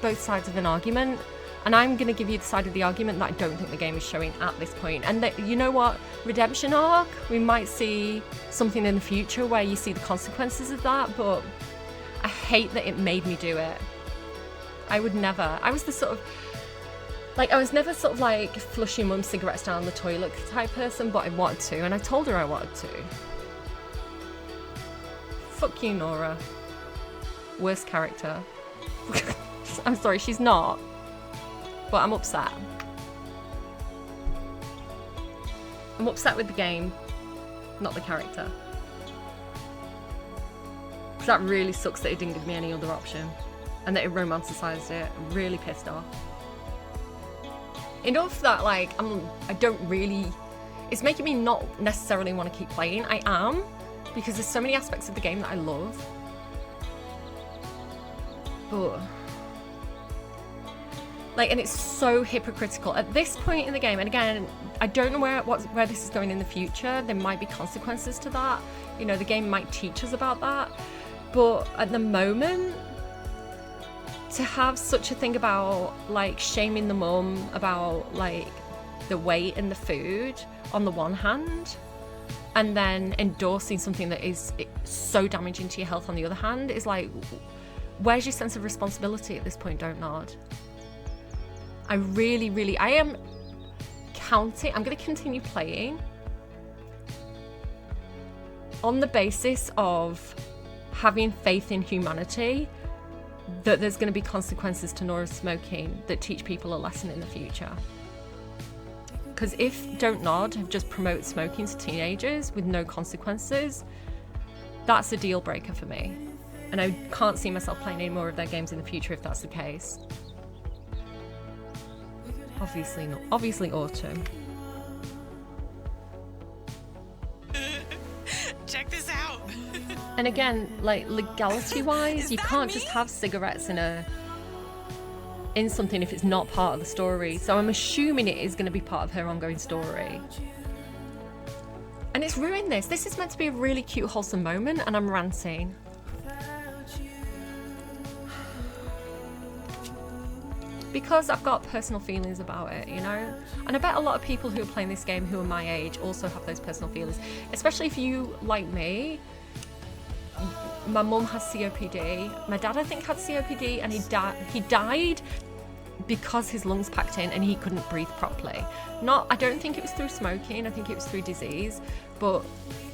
both sides of an argument, and I'm going to give you the side of the argument that I don't think the game is showing at this point. And that, you know what, redemption arc, we might see something in the future where you see the consequences of that, but I hate that it made me do it. I would never. I was never sort of like flush your mum's cigarettes down the toilet type person, but I wanted to, and I told her I wanted to. Fuck you, Nora. Worst character. I'm sorry, she's not. But I'm upset. I'm upset with the game, not the character. Because that really sucks that it didn't give me any other option. And that it romanticized it. I'm really pissed off. Enough that, like, I don't really... It's making me not necessarily want to keep playing. I am. Because there's so many aspects of the game that I love. But... like, and it's so hypocritical. At this point in the game, and again, I don't know where this is going in the future. There might be consequences to that. You know, the game might teach us about that. But at the moment, to have such a thing about, like, shaming the mum about, like, the weight and the food on the one hand, and then endorsing something that is so damaging to your health on the other hand, is like, where's your sense of responsibility at this point? Don't nod. I am counting. I'm going to continue playing on the basis of having faith in humanity, that there's going to be consequences to Nora's smoking that teach people a lesson in the future. Because if Don't Nod have just promoted smoking to teenagers with no consequences, that's a deal breaker for me. And I can't see myself playing any more of their games in the future if that's the case. Obviously not. Obviously Autumn. Check this out. And again, like, legality-wise, you can't just have cigarettes in something if it's not part of the story. So I'm assuming it is going to be part of her ongoing story. And it's ruined this. This is meant to be a really cute, wholesome moment, and I'm ranting. Because I've got personal feelings about it, you know? And I bet a lot of people who are playing this game who are my age also have those personal feelings. Especially if you, like me, my mum has COPD. My dad, I think, had COPD, and he died because his lungs packed in and he couldn't breathe properly. I don't think it was through smoking, I think it was through disease, but,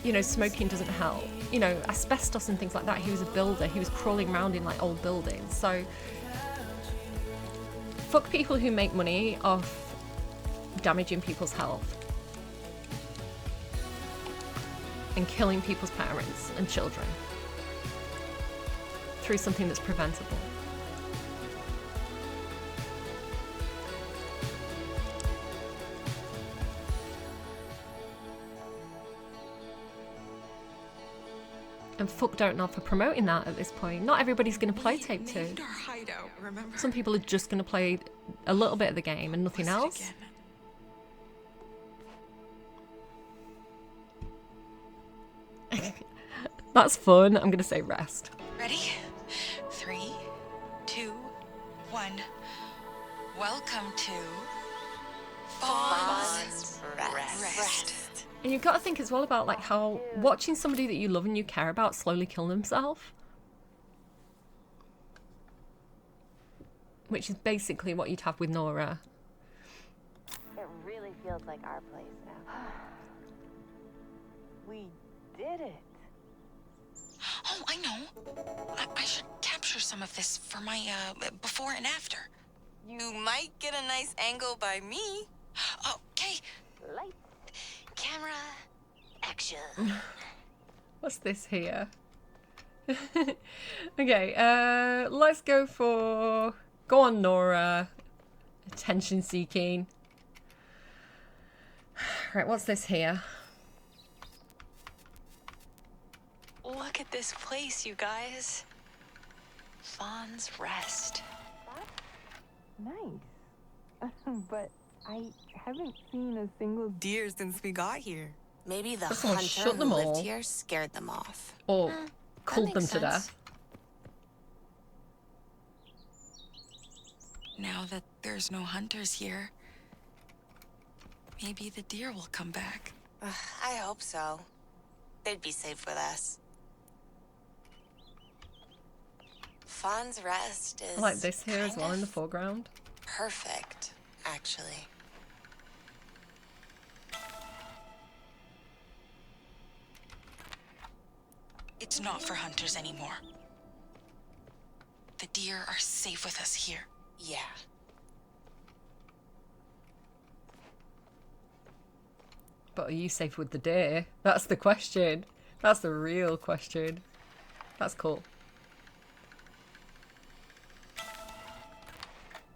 you know, smoking doesn't help. You know, asbestos and things like that. He was a builder, he was crawling around in, like, old buildings. So, fuck people who make money off damaging people's health and killing people's parents and children through something that's preventable. And fuck Don't Nod for promoting that at this point. Not everybody's going to play Tape 2. Our hideout, remember? Some people are just going to play a little bit of the game and nothing else. That's fun. I'm going to say rest. Ready? 3, 2, 1. Welcome to Fawn's Rest. And you've got to think as well about, like, how watching somebody that you love and you care about slowly kill themselves, which is basically what you'd have with Nora. It really feels like our place now. We did it. Oh, I know. I should capture some of this for my before and after. You might get a nice angle by me. Okay. Light, camera, action. What's this here? Okay, let's go on, Nora. Attention seeking. Right, what's this here? Look at this place, you guys. Fawn's Rest. Nice. But I haven't seen a single Deer since we got here. Maybe the Someone hunter shot who them lived all. here scared them off. Or that cooled them makes to sense. death. Now that there's no hunters here, maybe the deer will come back. I hope so. They'd be safe with us. Fawn's Rest is I like this here as kind well in the of foreground. perfect, actually. It's not for hunters anymore. The deer are safe with us here. Yeah. But are you safe with the deer? That's the question. That's the real question. That's cool.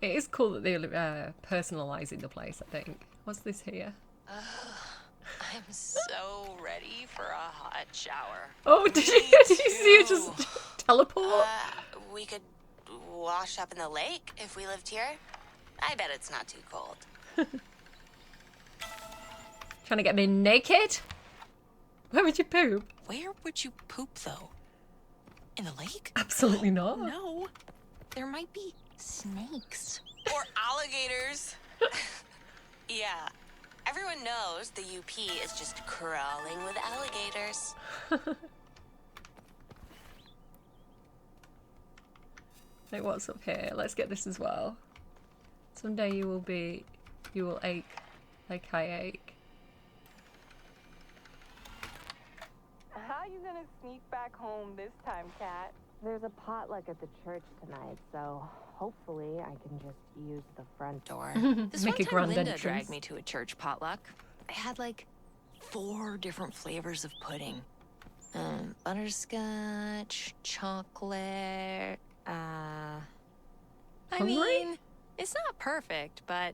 It is cool that they're personalising the place, I think. What's this here? I'm so ready for a hot shower. Oh, did you see it just teleport? We could wash up in the lake if we lived here. I bet it's not too cold. Trying to get me naked? Where would you poop? Where would you poop, though? In the lake? Absolutely not. No. There might be snakes. Or alligators. Yeah. Everyone knows the UP is just crawling with alligators. Wait, what's up here? Let's get this as well. Someday you will ache like I ache. How you gonna gonna sneak back home this time, Cat? There's a potluck at the church tonight, so hopefully I can just use the front door. This Make one a time grand Linda entrance. dragged me to a church potluck. I had like 4 different flavors of pudding. Butterscotch, chocolate, I Hungry? mean, it's not perfect, but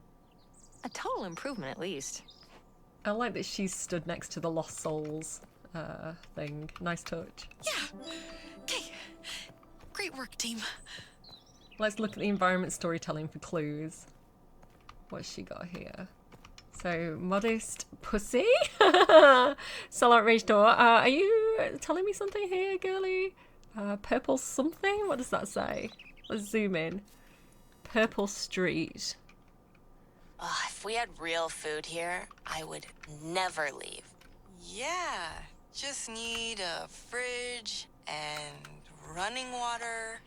a total improvement at least. I like that she stood next to the Lost Souls thing. Nice touch. Yeah. Okay. Great work, team. Let's look at the environment storytelling for clues. What's she got here? So, modest pussy. Sell outrage door. Are you telling me something here, girly? Purple something? What does that say? Let's zoom in. Purple street. Ugh, if we had real food here, I would never leave. Yeah, just need a fridge and running water.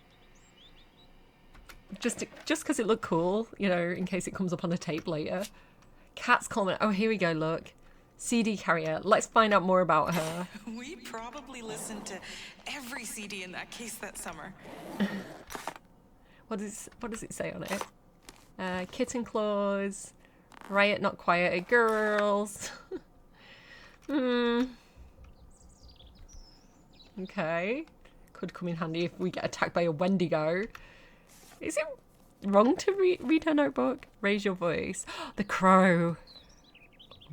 Just because it looked cool, you know, in case it comes up on a tape later. Cat's comment. Oh, here we go, look. CD carrier. Let's find out more about her. We probably listened to every CD in that case that summer. What does it say on it? Kitten claws. Riot not quiet. Girls. Okay. Could come in handy if we get attacked by a Wendigo. Is it wrong to read her notebook? Raise your voice. The crow.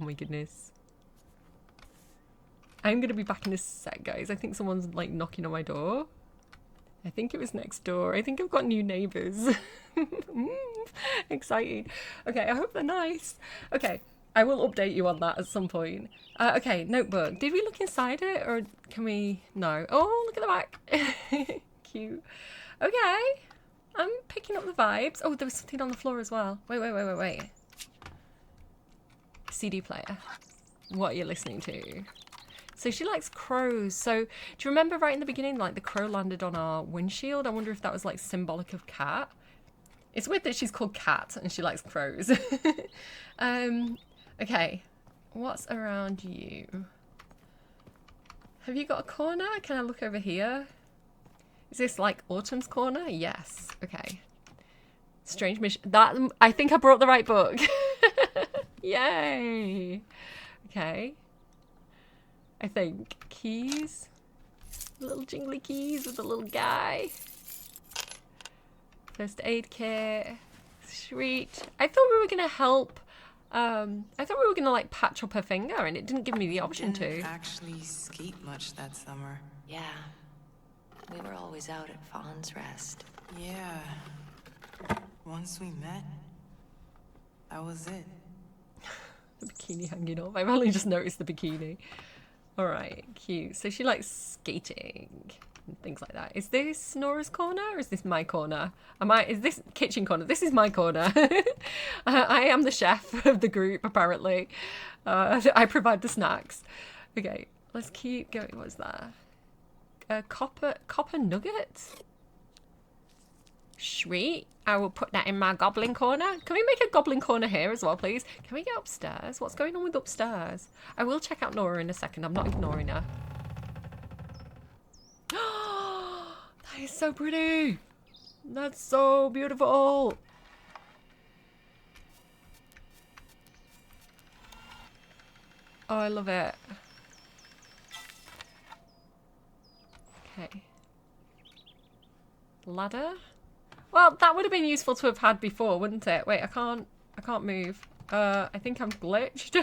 Oh my goodness. I'm going to be back in a sec, guys. I think someone's like knocking on my door. I think it was next door. I think I've got new neighbours. Exciting. Okay, I hope they're nice. Okay, I will update you on that at some point. Okay, notebook. Did we look inside it or can we? No. Oh, look at the back. Cute. Okay. I'm picking up the vibes. Oh, there was something on the floor as well. Wait. CD player. What are you listening to? So she likes crows. So do you remember right in the beginning, like the crow landed on our windshield? I wonder if that was like symbolic of Cat. It's weird that she's called Cat and she likes crows. Okay. What's around you? Have you got a corner? Can I look over here? Is this like Autumn's corner? Yes. Okay. Strange mission. That, I think I brought the right book. Yay. Okay. I think. Keys. Little jingly keys with the little guy. First aid kit. Sweet. I thought we were going to help. I thought we were going to like patch up her finger and it didn't give me the option to. Didn't actually skate much that summer. Yeah. We were always out at Fawn's Rest. Yeah. Once we met, that was it. The bikini hanging off. I've only just noticed the bikini. Alright, cute. So she likes skating and things like that. Is this Nora's corner or is this my corner? Is this kitchen corner? This is my corner. I am the chef of the group, apparently. I provide the snacks. Okay, let's keep going. What's that? Copper nuggets? Sweet. I will put that in my goblin corner. Can we make a goblin corner here as well, please? Can we get upstairs? What's going on with upstairs? I will check out Nora in a second. I'm not ignoring her. That is so pretty. That's so beautiful. Oh, I love it. Okay. Ladder? Well, that would have been useful to have had before, wouldn't it? Wait, I can't move. I think I'm glitched.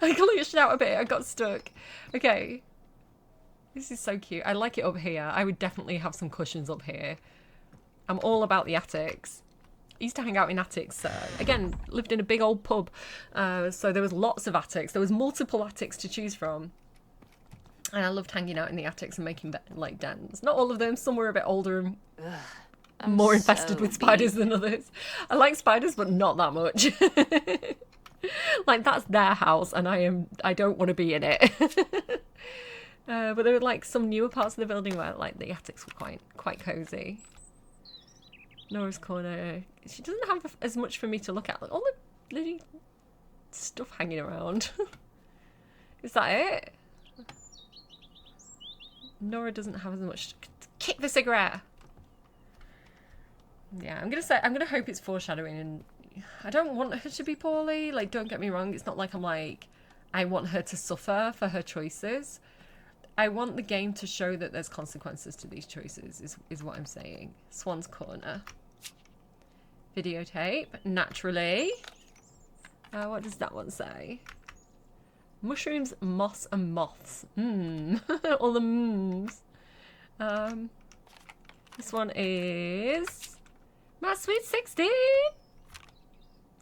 I glitched out a bit. I got stuck. Okay. This is so cute. I like it up here. I would definitely have some cushions up here. I'm all about the attics. I used to hang out in attics. Again, lived in a big old pub. So there was lots of attics. There was multiple attics to choose from. And I loved hanging out in the attics and making like dens. Not all of them. Some were a bit older and more infested with spiders than others. I like spiders, but not that much. Like that's their house, and I don't want to be in it. But there were like some newer parts of the building where like the attics were quite cozy. Nora's corner. She doesn't have as much for me to look at. Like all the little stuff hanging around. Is that it? Nora doesn't have as much. Kick the cigarette. Yeah, I'm gonna hope it's foreshadowing, and I don't want her to be poorly. Like, don't get me wrong. It's not like I'm like, I want her to suffer for her choices. I want the game to show that there's consequences to these choices, is what I'm saying. Swan's Corner. Videotape, naturally. What does that one say? Mushrooms, moss, and moths. All the mms. This one is My Sweet 16.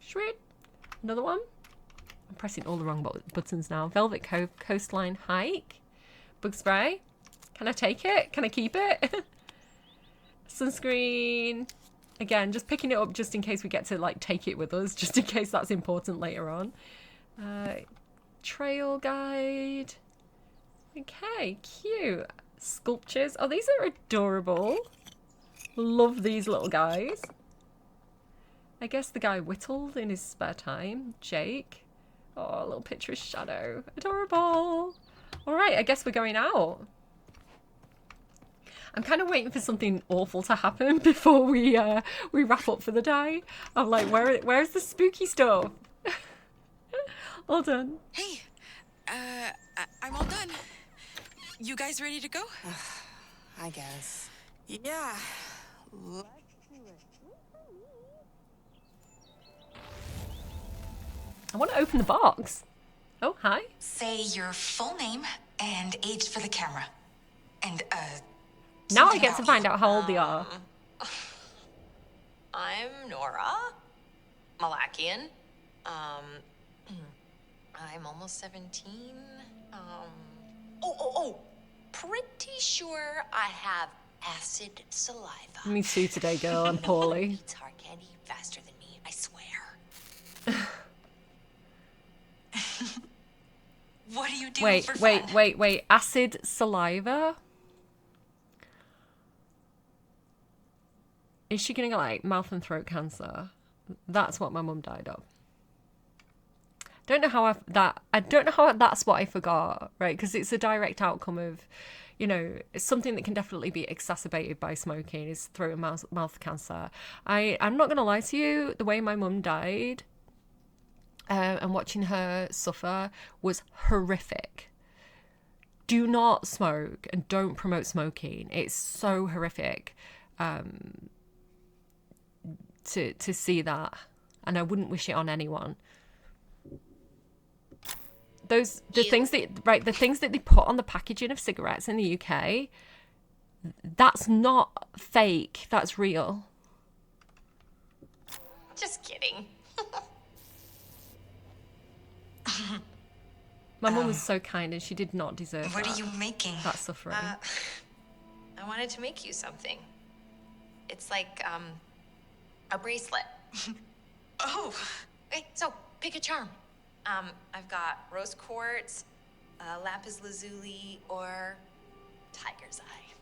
Sweet. Another one. I'm pressing all the wrong buttons now. Velvet Cove, Coastline Hike. Bug spray. Can I take it? Can I keep it? Sunscreen. Again, just picking it up just in case we get to like take it with us, just in case that's important later on. Trail guide. Okay, cute. Sculptures. Oh, these are adorable. Love these little guys. I guess the guy whittled in his spare time. Jake. Oh, a little picture of Shadow. Adorable. All right, I guess we're going out. I'm kind of waiting for something awful to happen before we wrap up for the day. I'm like, where's the spooky stuff? All done. Hey, I'm all done. You guys ready to go? I guess. Yeah. I want to open the box. Oh, hi. Say your full name and age for the camera. And, now I get to find out how old they are. I'm Nora Malakian. I'm almost 17. Pretty sure I have acid saliva. Me too today, girl. I'm poorly. Eats hard candy faster than me, I swear. What are you doing for fun? Wait. Acid saliva? Is she gonna get like mouth and throat cancer? That's what my mum died of. I don't know how that's what I forgot, right? Because it's a direct outcome of, you know, it's something that can definitely be exacerbated by smoking is throat and mouth cancer. I'm not gonna lie to you, the way my mum died, and watching her suffer was horrific. Do not smoke and don't promote smoking. It's so horrific to see that, and I wouldn't wish it on anyone. The things that they put on the packaging of cigarettes in the UK, that's not fake, that's real. Just kidding. My mum was so kind, and she did not deserve What are you making? that suffering. I wanted to make you something. It's like, a bracelet. Oh. Okay, so pick a charm. I've got rose quartz, lapis lazuli, or tiger's eye.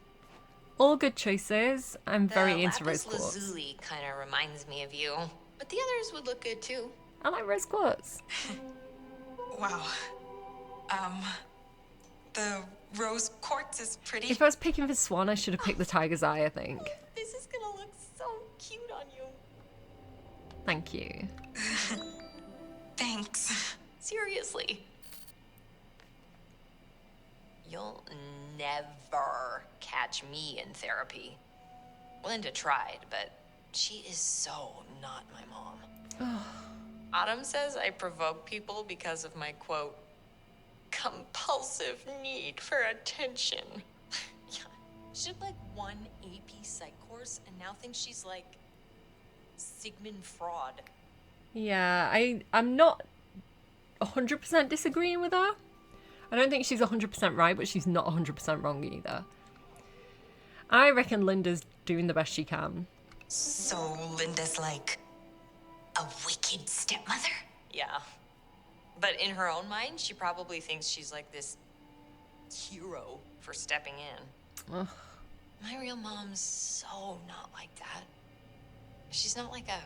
All good choices. I'm very into rose lapis quartz. lazuli kind of reminds me of you, but the others would look good too. I like rose quartz. Wow. The rose quartz is pretty. If I was picking for Swan, I should have picked the tiger's eye, I think. This is gonna look so cute on you. Thank you. Thanks. Seriously. You'll never catch me in therapy. Linda tried, but she is so not my mom. Autumn says I provoke people because of my, quote, compulsive need for attention. Yeah. She did like one AP psych course and now thinks she's like Sigmund Freud. Yeah, I'm not 100% disagreeing with her. I don't think she's 100% right, but she's not 100% wrong either. I reckon Linda's doing the best she can. So Linda's like a wicked stepmother? Yeah. But in her own mind, she probably thinks she's like this hero for stepping in. Ugh. My real mom's so not like that. She's not like a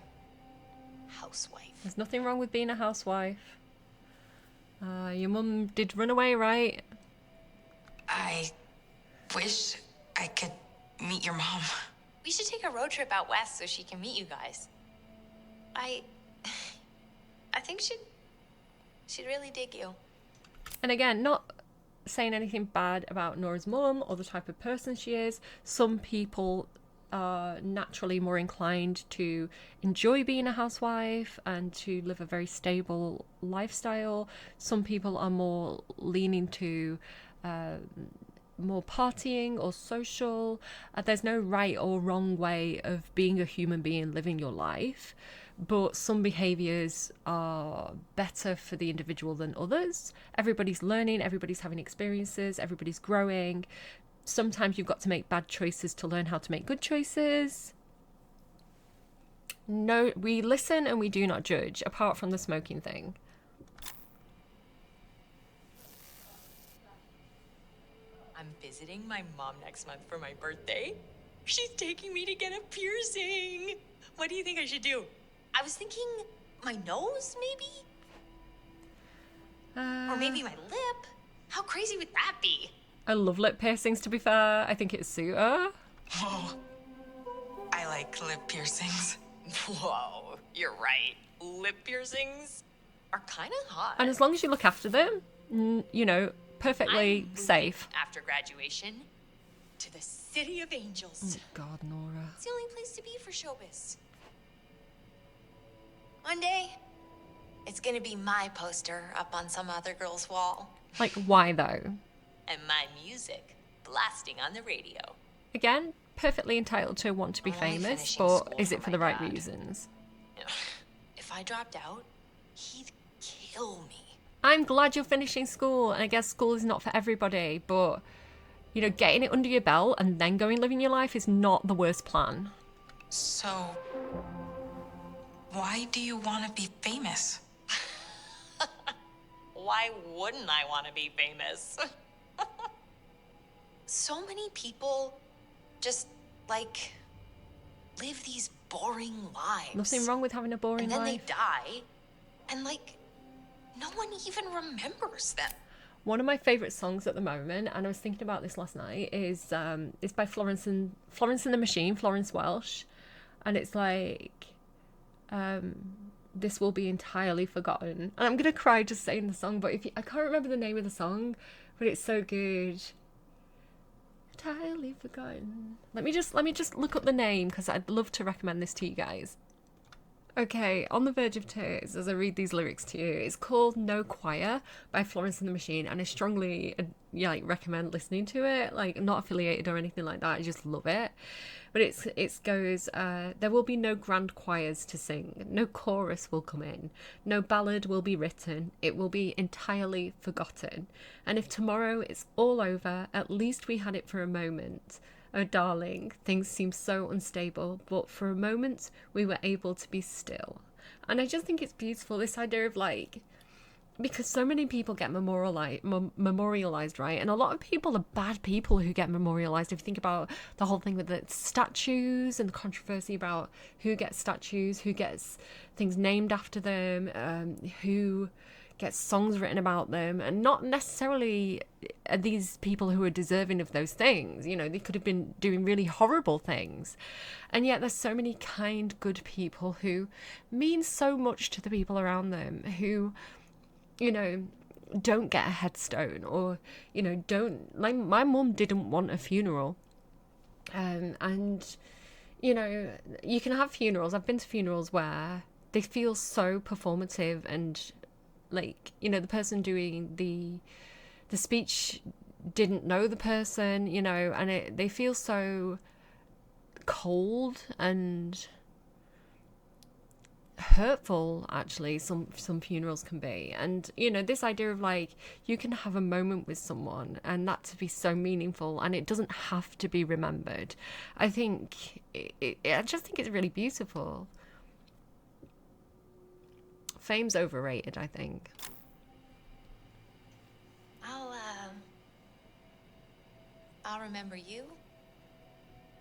housewife. There's nothing wrong with being a housewife. Your mum did run away, right? I wish I could meet your mom. We should take a road trip out west so she can meet you guys. I think she'd really dig you. And again, not saying anything bad about Nora's mum or the type of person she is. Some people are naturally more inclined to enjoy being a housewife and to live a very stable lifestyle. Some people are more leaning to more partying or social. There's no right or wrong way of being a human being living your life, but some behaviors are better for the individual than others. Everybody's learning, everybody's having experiences, everybody's growing. Sometimes you've got to make bad choices to learn how to make good choices. No, we listen and we do not judge, apart from the smoking thing. I'm visiting my mom next month for my birthday. She's taking me to get a piercing. What do you think I should do? I was thinking my nose, maybe? Or maybe my lip. How crazy would that be? I love lip piercings, to be fair. I think it'd suit her. Whoa. I like lip piercings. Whoa, you're right. Lip piercings are kind of hot. And as long as you look after them, you know, perfectly safe. After graduation, to the City of Angels. Oh, God, Nora. It's the only place to be for showbiz. One day, it's gonna be my poster up on some other girl's wall. Like, why though? And my music blasting on the radio. Again, perfectly entitled to want to be famous, but is it for the right reasons? If I dropped out, he'd kill me. I'm glad you're finishing school, and I guess school is not for everybody, but, you know, getting it under your belt and then going living your life is not the worst plan. So, why do you want to be famous? Why wouldn't I want to be famous? So many people just, like, live these boring lives. Nothing wrong with having a boring life. And then they die, and, like, no one even remembers them. One of my favourite songs at the moment, and I was thinking about this last night, is by Florence and the Machine, Florence Welch, and it's like, this will be entirely forgotten. And I'm gonna cry just saying the song, but I can't remember the name of the song, but it's so good. Entirely forgotten. Let me just look up the name, because I'd love to recommend this to you guys. Okay, on the verge of tears as I read these lyrics to you. It's called No Choir by Florence and the Machine, and I strongly recommend listening to it. Like, not affiliated or anything like that, I just love it. But it goes, there will be no grand choirs to sing, no chorus will come in, no ballad will be written, it will be entirely forgotten. And if tomorrow it's all over, at least we had it for a moment. Oh, darling, things seem so unstable, but for a moment we were able to be still. And I just think it's beautiful, this idea of, like, because so many people get memorialized, right? And a lot of people are bad people who get memorialized. If you think about the whole thing with the statues and the controversy about who gets statues, who gets things named after them, who gets songs written about them, and not necessarily are these people who are deserving of those things. You know, they could have been doing really horrible things, and yet there's so many kind, good people who mean so much to the people around them, who, you know, don't get a headstone, or, you know, don't, like, my mum didn't want a funeral, and, you know, you can have funerals. I've been to funerals where they feel so performative, and, like, you know, the person doing the speech didn't know the person, you know, and they feel so cold and hurtful, actually. Some funerals can be. And, you know, this idea of, like, you can have a moment with someone and that to be so meaningful, and it doesn't have to be remembered. I think I just think it's really beautiful. Fame's overrated, I think. I'll remember you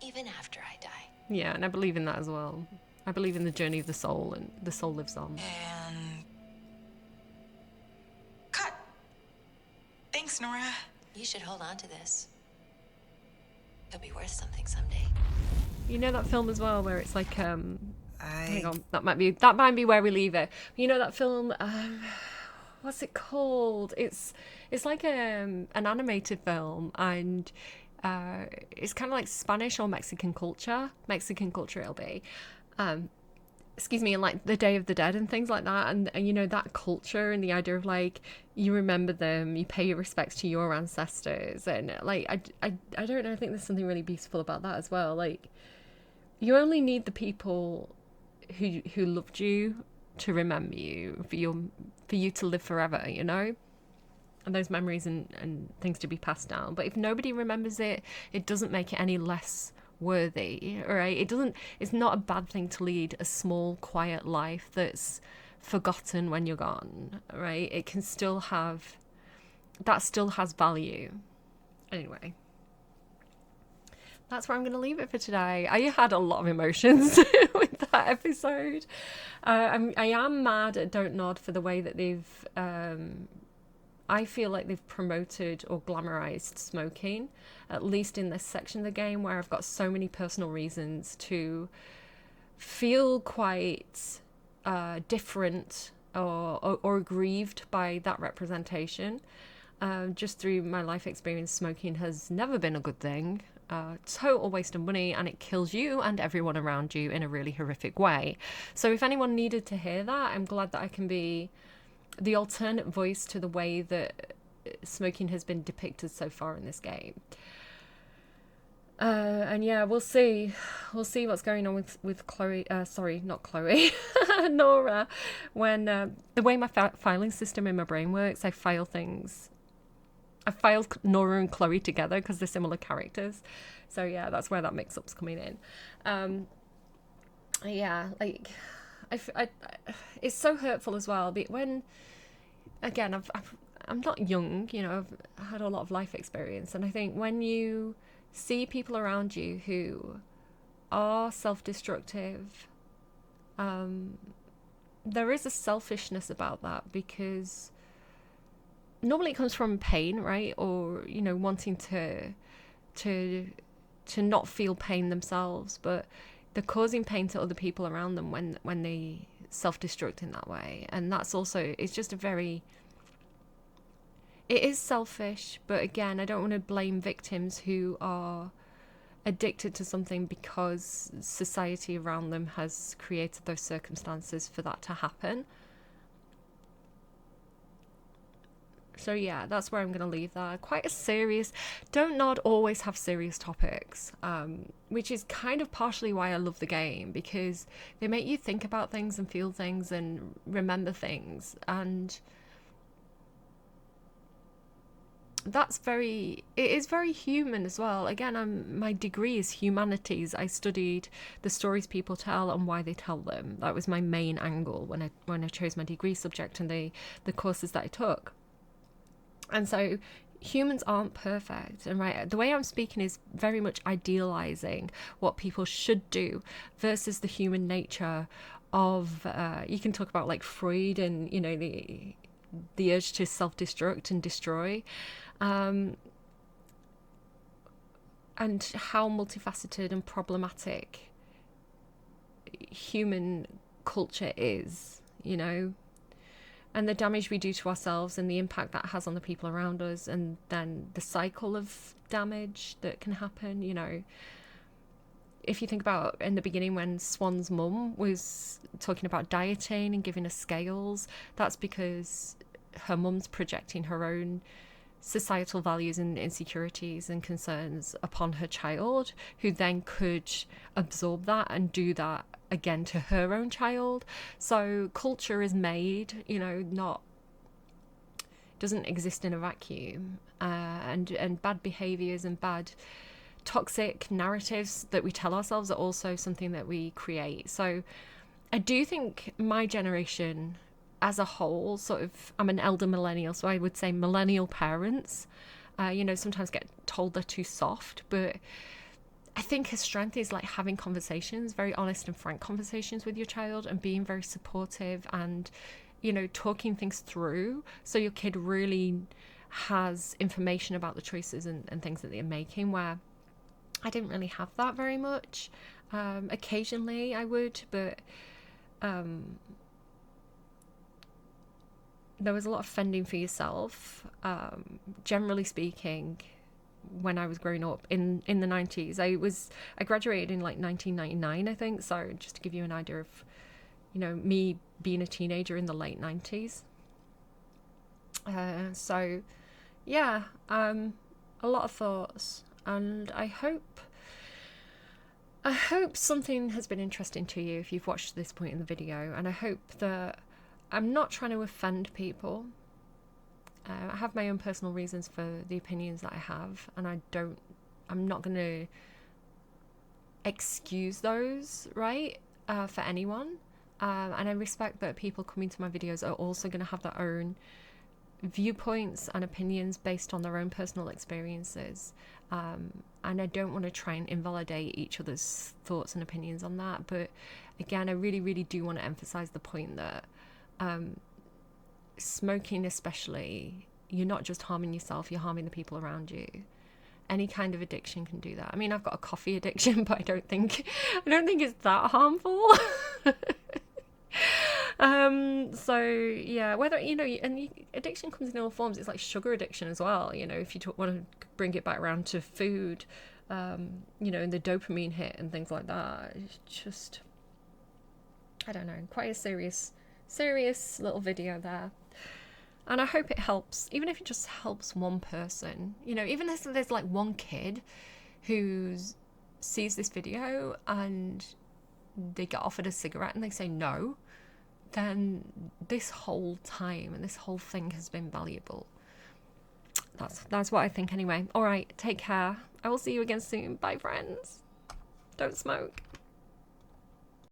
even after I die. Yeah, and I believe in that as well. I believe in the journey of the soul, and the soul lives on. And... cut! Thanks, Nora. You should hold on to this. You'll be worth something someday. You know that film as well where it's like hang on, that might be where we leave it. You know that film, what's it called? It's like an animated film, and it's kind of like Spanish or Mexican culture it'll be, excuse me, and like the Day of the Dead and things like that, and you know, that culture and the idea of like, you remember them, you pay your respects to your ancestors, and like I don't know, I think there's something really beautiful about that as well. Like, you only need the people who loved you to remember you, for you to live forever, you know, and those memories and things to be passed down. But if nobody remembers it, it doesn't make it any less worthy, right? It's not a bad thing to lead a small, quiet life that's forgotten when you're gone, right? It can still have, that still has value. Anyway, that's where I'm going to leave it for today. I had a lot of emotions with that episode. I am mad at Don't Nod for the way that they've, I feel like they've promoted or glamorized smoking, at least in this section of the game, where I've got so many personal reasons to feel quite different or aggrieved by that representation. Just through my life experience, smoking has never been a good thing. Total waste of money, and it kills you and everyone around you in a really horrific way. So if anyone needed to hear that, I'm glad that I can be the alternate voice to the way that smoking has been depicted so far in this game. And yeah, we'll see what's going on with Chloe, not Chloe, Nora, when the way my filing system in my brain works, I filed Nora and Chloe together because they're similar characters. So yeah, that's where that mix-up's coming in. Yeah, like, I it's so hurtful as well. But when, again, I'm not young, you know, I've had a lot of life experience, and I think when you see people around you who are self-destructive, there is a selfishness about that, because normally it comes from pain, right? Or, you know, wanting to not feel pain themselves, but they're causing pain to other people around them when they self-destruct in that way. And that's also, it's just it is selfish, but again, I don't want to blame victims who are addicted to something because society around them has created those circumstances for that to happen. So yeah, that's where I'm going to leave that. Quite a serious, Don't Nod always have serious topics, which is kind of partially why I love the game, because they make you think about things and feel things and remember things, and it is very human as well. Again, my degree is humanities. I studied the stories people tell and why they tell them. That was my main angle when I chose my degree subject and the courses that I took. And so humans aren't perfect, and right, the way I'm speaking is very much idealizing what people should do versus the human nature of, you can talk about like Freud and, you know, the urge to self-destruct and destroy, and how multifaceted and problematic human culture is, you know, and the damage we do to ourselves and the impact that has on the people around us, and then the cycle of damage that can happen. You know, if you think about in the beginning when Swan's mum was talking about dieting and giving us scales, that's because her mum's projecting her own societal values and insecurities and concerns upon her child, who then could absorb that and do that again to her own child. So culture is made, you know, doesn't exist in a vacuum, and bad behaviors and bad toxic narratives that we tell ourselves are also something that we create. So I do think my generation as a whole, sort of, I'm an elder millennial, so I would say millennial parents, you know, sometimes get told they're too soft, but I think his strength is like having conversations, very honest and frank conversations with your child, and being very supportive and, you know, talking things through so your kid really has information about the choices and things that they're making, where I didn't really have that very much. Occasionally I would, but there was a lot of fending for yourself. Generally speaking, when I was growing up in the 90s, I graduated in like 1999, I think. So just to give you an idea of, you know, me being a teenager in the late 90s. So yeah, a lot of thoughts, and I hope something has been interesting to you if you've watched to this point in the video, and I hope that I'm not trying to offend people. I have my own personal reasons for the opinions that I have, and I'm not going to excuse those, right, for anyone. And I respect that people coming to my videos are also going to have their own viewpoints and opinions based on their own personal experiences. And I don't want to try and invalidate each other's thoughts and opinions on that. But again, I really, really do want to emphasize the point that smoking especially, you're not just harming yourself, you're harming the people around you. Any kind of addiction can do that. I mean, I've got a coffee addiction, but I don't think it's that harmful. So yeah, whether, you know, and addiction comes in all forms. It's like sugar addiction as well, you know, if you want to bring it back around to food, you know, and the dopamine hit and things like that. It's just, I don't know, quite a serious little video there. And I hope it helps, even if it just helps one person, you know, even if there's like one kid who sees this video and they get offered a cigarette and they say no, then this whole time and this whole thing has been valuable. That's what I think anyway. All right, take care. I will see you again soon. Bye, friends. Don't smoke.